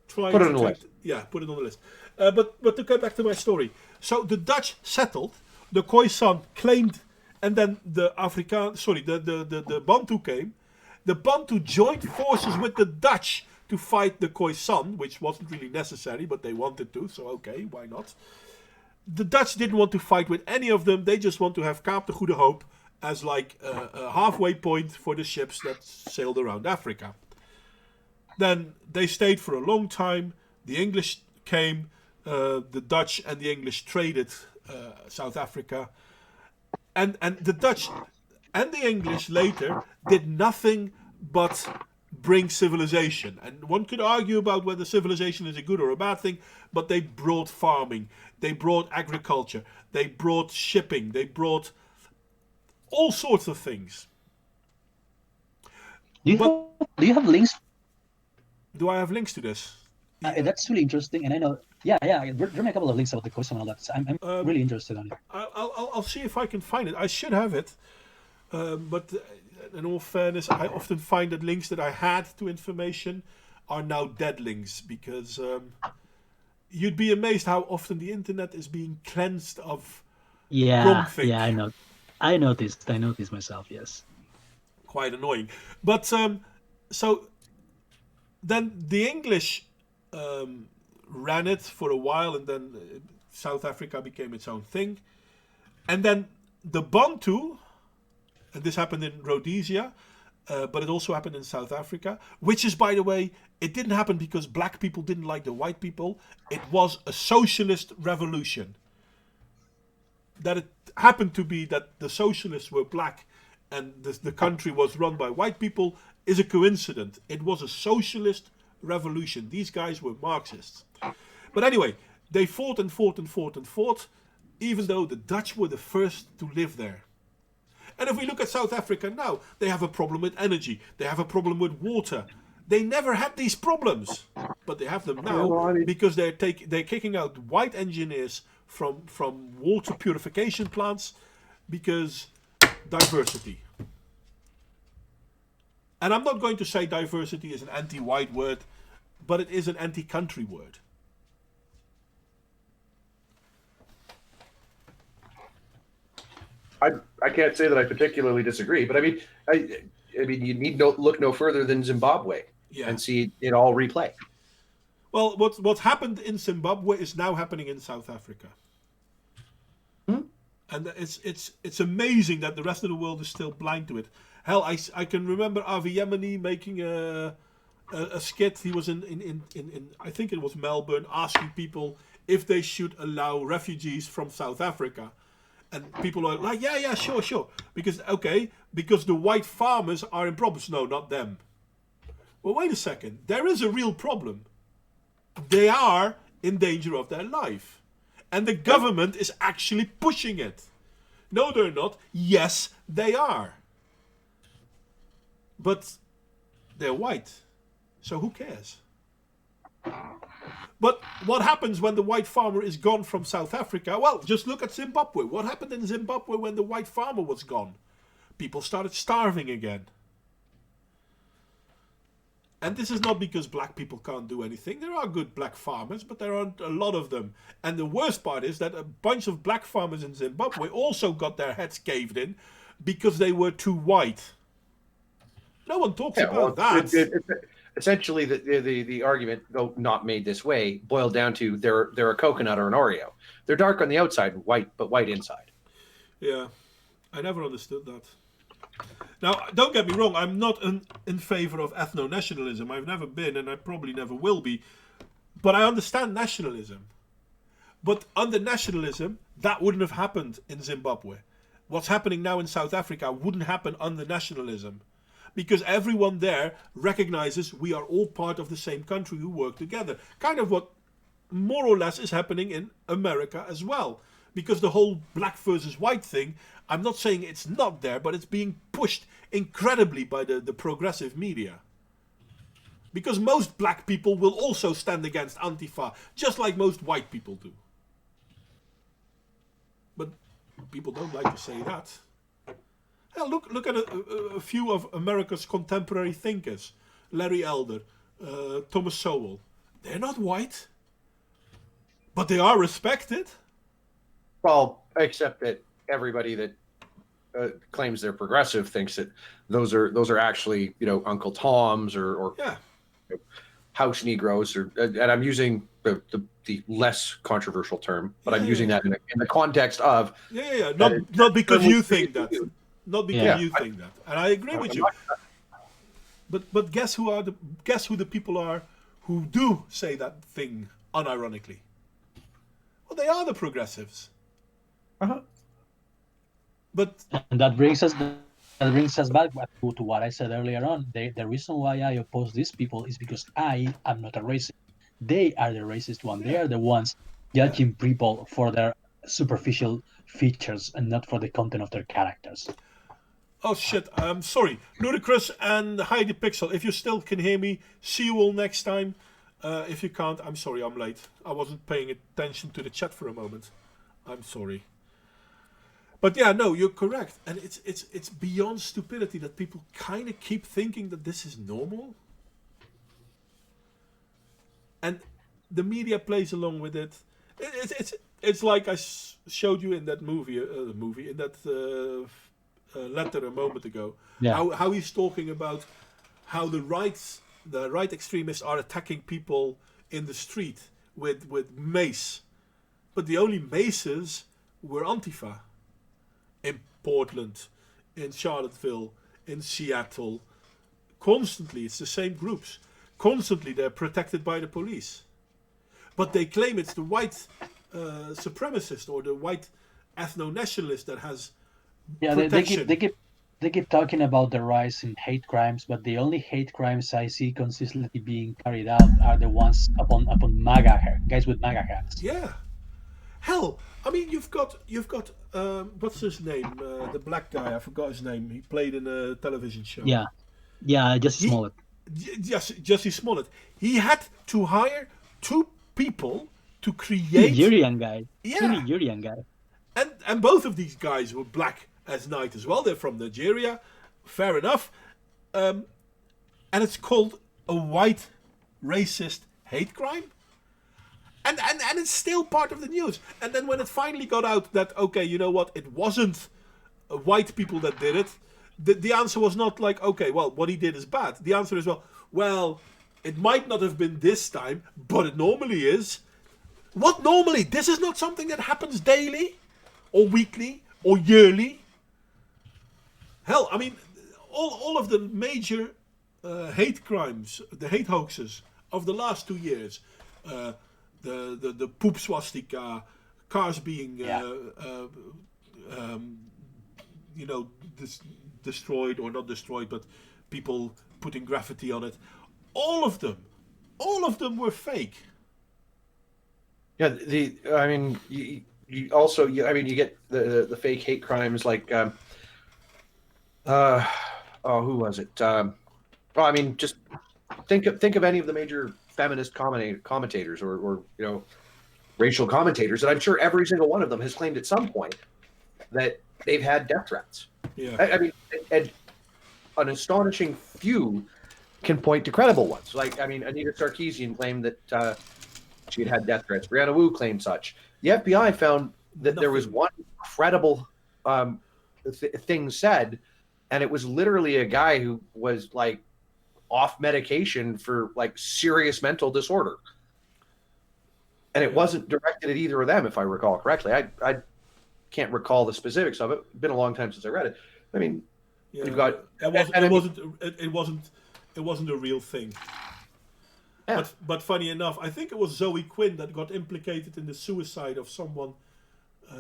try.
Put it on the list.
Yeah, put it on the list. But to get back to my story, so the Dutch settled, the Khoisan claimed, and then the Bantu came. The Bantu joined forces with the Dutch to fight the Khoisan, which wasn't really necessary, but they wanted to, so okay, why not? The Dutch didn't want to fight with any of them. They just want to have Kaap de Goede Hoop as like a halfway point for the ships that sailed around Africa. Then they stayed for a long time. The English came, the Dutch and the English traded South Africa, and the Dutch and the English later did nothing but bring civilization. And one could argue about whether civilization is a good or a bad thing, but they brought farming, they brought agriculture, they brought shipping, they brought all sorts of things.
Do you have links?
Do I have links to this?
That's really interesting, and I know. Yeah. There are a couple of links about the coast and all that. So I'm really interested on it.
I'll see if I can find it. I should have it, but in all fairness, I often find that links that I had to information are now dead links, because you'd be amazed how often the internet is being cleansed of groupthink.
Yeah, I know. I noticed myself. Yes.
Quite annoying, but so then the English ran it for a while, and then South Africa became its own thing, and then the Bantu, and this happened in Rhodesia, but it also happened in South Africa, which is, by the way, it didn't happen because black people didn't like the white people. It was a socialist revolution. That it happened to be that the socialists were black and the country was run by white people is a coincidence. It was a socialist revolution. These guys were Marxists. But anyway, they fought and fought and fought and fought, even though the Dutch were the first to live there. And if we look at South Africa now, they have a problem with energy. They have a problem with water. They never had these problems, but they have them now because they're kicking out white engineers from water purification plants because diversity. And I'm not going to say diversity is an anti-white word, but it is an anti-country word.
I can't say that I particularly disagree, but I mean you need look no further than Zimbabwe and see it all replay.
Well, what happened in Zimbabwe is now happening in South Africa. And it's amazing that the rest of the world is still blind to it. Hell, I can remember Avi Yemeni making a skit. He was in I think it was Melbourne, asking people if they should allow refugees from South Africa. And people are like, yeah, sure. Because the white farmers are in problems. No, not them. Well, wait a second. There is a real problem. They are in danger of their life. And the government is actually pushing it. No, they're not. Yes, they are. But they're white. So who cares? But what happens when the white farmer is gone from South Africa? Well, just look at Zimbabwe. What happened in Zimbabwe when the white farmer was gone? People started starving again. And this is not because black people can't do anything. There are good black farmers, but there aren't a lot of them. And the worst part is that a bunch of black farmers in Zimbabwe also got their heads caved in because they were too white. No one talks about that.
Essentially, the argument, though not made this way, boiled down to they're a coconut or an Oreo. They're dark on the outside, white, but white inside.
Yeah, I never understood that. Now, don't get me wrong, I'm not in favor of ethno-nationalism. I've never been, and I probably never will be. But I understand nationalism. But under nationalism, that wouldn't have happened in Zimbabwe. What's happening now in South Africa wouldn't happen under nationalism. Because everyone there recognizes we are all part of the same country who work together. Kind of what more or less is happening in America as well. Because the whole black versus white thing, I'm not saying it's not there, but it's being pushed incredibly by the progressive media. Because most black people will also stand against Antifa, just like most white people do. But people don't like to say that. Hell, look at a few of America's contemporary thinkers. Larry Elder, Thomas Sowell. They're not white. But they are respected.
Well, except that everybody that claims they're progressive thinks that those are actually Uncle Toms or house Negroes, and I'm using the less controversial term, but I'm using that in the context of
not because you think that. not because
Yeah.
you think that. And I agree with you. But guess who the people are who do say that thing unironically? Well, they are the progressives.
Uh-huh.
But
And that brings us back to what I said earlier on. The reason why I oppose these people is because I am not a racist. They are the racist one. They
Yeah.
are the ones judging people for their superficial features and not for the content of their characters.
oh shit, I'm sorry, Ludicrous and Heidi Pixel. If you still can hear me, see you all next time. If you can't, I'm sorry, I'm late. I wasn't paying attention to the chat for a moment. I'm sorry. But yeah, no, you're correct, and it's beyond stupidity that people kind of keep thinking that this is normal, and the media plays along with it. It's like I showed you in that movie in that letter a moment ago.
Yeah.
How he's talking about how the right extremists are attacking people in the street with mace, but the only maces were Antifa. In Portland, in Charlottesville, in Seattle. Constantly, it's the same groups. Constantly, they're protected by the police. But they claim it's the white supremacist or the white ethno-nationalist that has protection.
They keep talking about the rise in hate crimes, but the only hate crimes I see consistently being carried out are the ones upon MAGA guys with MAGA hats.
Yeah. Hell, I mean, you've got what's his name? The black guy, I forgot his name. He played in a television show.
Yeah, just Smollett.
Jussie Smollett. He had to hire 2 people to create.
Nigerian guy.
Yeah.
The Nigerian guy.
And both of these guys were black as night as well. They're from Nigeria. Fair enough. And it's called a white racist hate crime. And it's still part of the news. And then when it finally got out that, okay, you know what, it wasn't white people that did it, the answer was not like, okay, well, what he did is bad. The answer is, well, it might not have been this time, but it normally is. What normally? This is not something that happens daily or weekly or yearly. Hell, I mean, all of the major hate crimes, the hate hoaxes of the last 2 years, the poop swastika, cars being destroyed or not destroyed, but people putting graffiti on it. All of them were fake.
Yeah, I mean, you also, I mean, you get the fake hate crimes like, who was it? Well, I mean, just think of any of the major feminist commentators or racial commentators, and I'm sure every single one of them has claimed at some point that they've had death threats.
Yeah.
I mean, and an astonishing few can point to credible ones. Like, I mean, Anita Sarkeesian claimed that she had death threats. Brianna Wu claimed such. The FBI found that there was one credible thing said, and it was literally a guy who was like off medication for like serious mental disorder. And it wasn't directed at either of them, if I recall correctly. I can't recall the specifics of it. It's been a long time since I read it. I mean, you've got
it wasn't a real thing.
Yeah.
But funny enough, I think it was Zoe Quinn that got implicated in the suicide of someone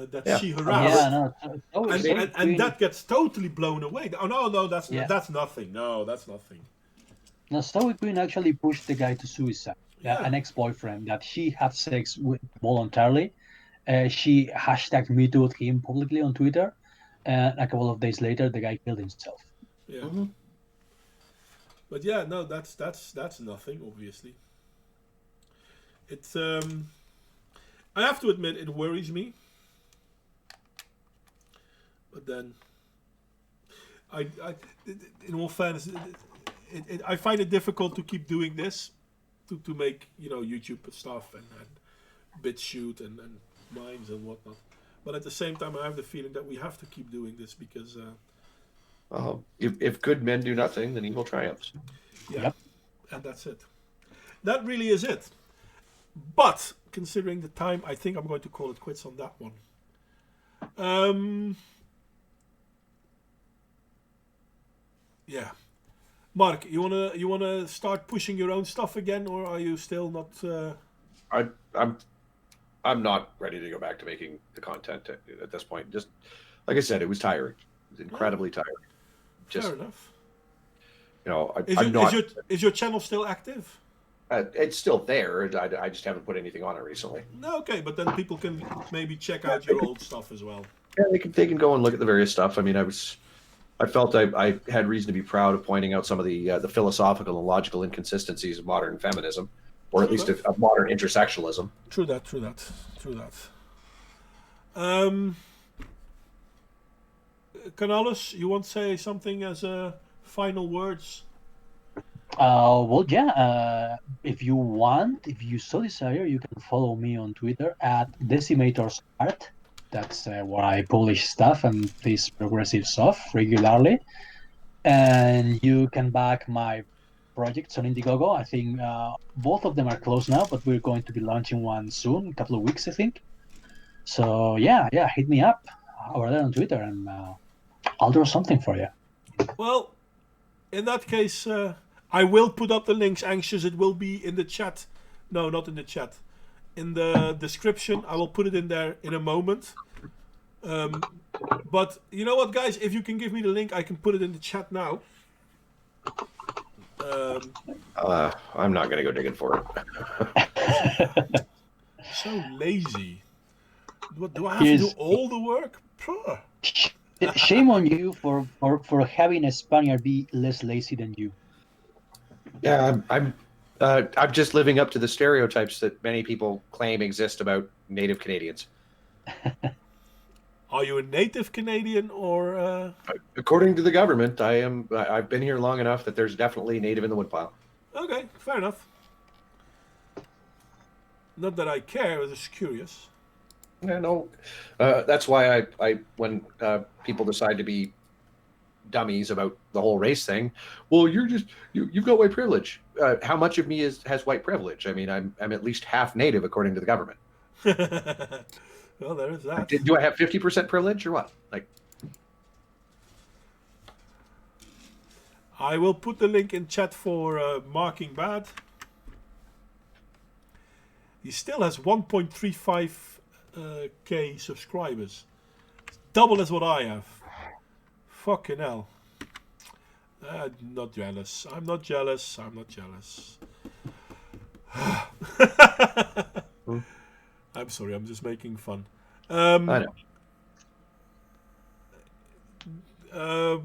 that she harassed.
Yeah, no,
and that gets totally blown away. Oh no, that's nothing. No, that's nothing.
No, Zoe Quinn actually pushed the guy to suicide. An ex-boyfriend that she had sex with voluntarily. She hashtagged me too him publicly on Twitter, and a couple of days later, the guy killed himself.
Yeah. Mm-hmm. But yeah, no, that's nothing. Obviously, it's. I have to admit, it worries me. But then, I in all fairness, I find it difficult to keep doing this, to make YouTube stuff and BitChute and memes and whatnot. But at the same time, I have the feeling that we have to keep doing this because.
If good men do nothing, then evil triumphs.
Yeah,
yep.
And that's it. That really is it. But considering the time, I think I'm going to call it quits on that one. Yeah. Mark, you wanna start pushing your own stuff again, or are you still not?
I'm not ready to go back to making the content at this point. Just like I said, it was tiring. It was incredibly tiring. Just
Fair enough.
I'm not.
Is your channel still active?
It's still there. I just haven't put anything on it recently.
No, okay, but then people can maybe check out your old stuff as well.
Yeah, they can go and look at the various stuff. I mean, I felt I had reason to be proud of pointing out some of the philosophical and logical inconsistencies of modern feminism, or at
True
least
that.
of modern intersectionalism.
True that. Canales, you want to say something as final words?
Well, yeah. If you want, if you so desire, you can follow me on Twitter at Decimator'sArt. That's where I publish stuff and this progressive stuff regularly. And you can back my projects on Indiegogo. I think both of them are closed now, but we're going to be launching one soon, a couple of weeks, I think. So yeah, hit me up over there on Twitter, and I'll do something for you.
Well, in that case, I will put up the links, Anxious. It will be in the chat. No, not in the chat. In the description. I will put it in there in a moment. But you know what, guys? If you can give me the link, I can put it in the chat now.
I'm not going to go digging for it.
So lazy. What do I have to do all the work? Puh.
Shame on you for having a Spaniard be less lazy than you.
Yeah, I'm just living up to the stereotypes that many people claim exist about Native Canadians.
Are you a native Canadian or?
According to the government, I am. I've been here long enough that there's definitely native in the woodpile.
Okay, fair enough. Not that I care. I was just curious.
Yeah, no, that's why I when people decide to be dummies about the whole race thing, well, you've got white privilege. How much of me has white privilege? I mean, I'm at least half native according to the government.
Well, there is that.
Do I have 50% privilege or what? Like,
I will put the link in chat for Marking Bad. He still has 1.35k subscribers. It's double as what I have. Fucking hell. I'm not jealous. I'm not jealous. I'm sorry, I'm just making fun.
I
know.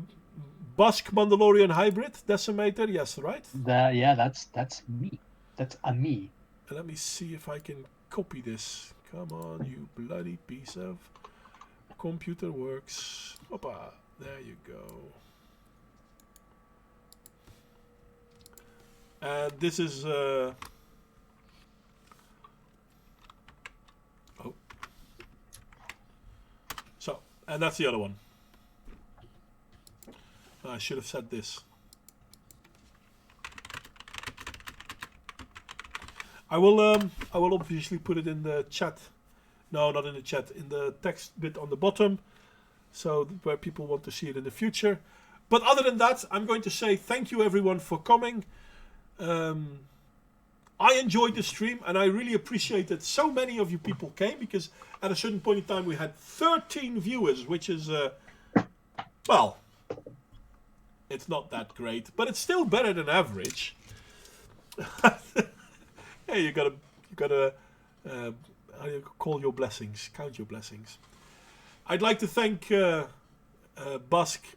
Basque Mandalorian hybrid decimator, yes, right?
That's me. That's a me.
Let me see if I can copy this. Come on, you bloody piece of computer works. Hoppa, there you go. And this is and that's the other one. I should have said this. I will obviously put it in the chat. No, not in the chat. In the text bit on the bottom, so where people want to see it in the future. But other than that, I'm going to say thank you everyone for coming. I enjoyed the stream, and I really appreciate that so many of you people came, because at a certain point in time we had 13 viewers, which is well, it's not that great, but it's still better than average. Yeah, you gotta how do you call your blessings? Count your blessings. I'd like to thank Basque Basque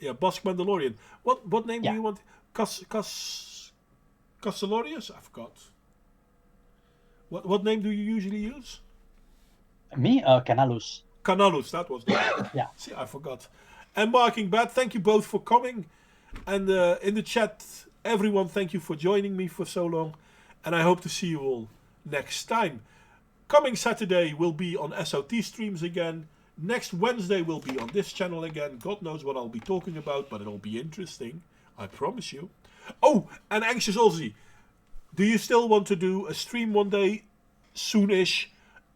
Mandalorian. What name do you want? Castellorius? I forgot. What name do you usually use?
Me, Canalus.
Canalus, that was the name.
Yeah.
See, I forgot. And Marking Bad, thank you both for coming. And in the chat, everyone, thank you for joining me for so long. And I hope to see you all next time. Coming Saturday will be on SOT streams again. Next Wednesday will be on this channel again. God knows what I'll be talking about, but it'll be interesting. I promise you. Oh, and Anxious Aussie, do you still want to do a stream one day, soonish,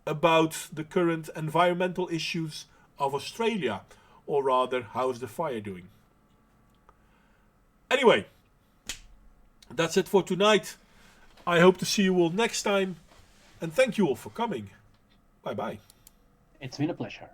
about the current environmental issues of Australia? Or rather, how's the fire doing? Anyway, that's it for tonight. I hope to see you all next time. And thank you all for coming. Bye bye.
It's been a pleasure.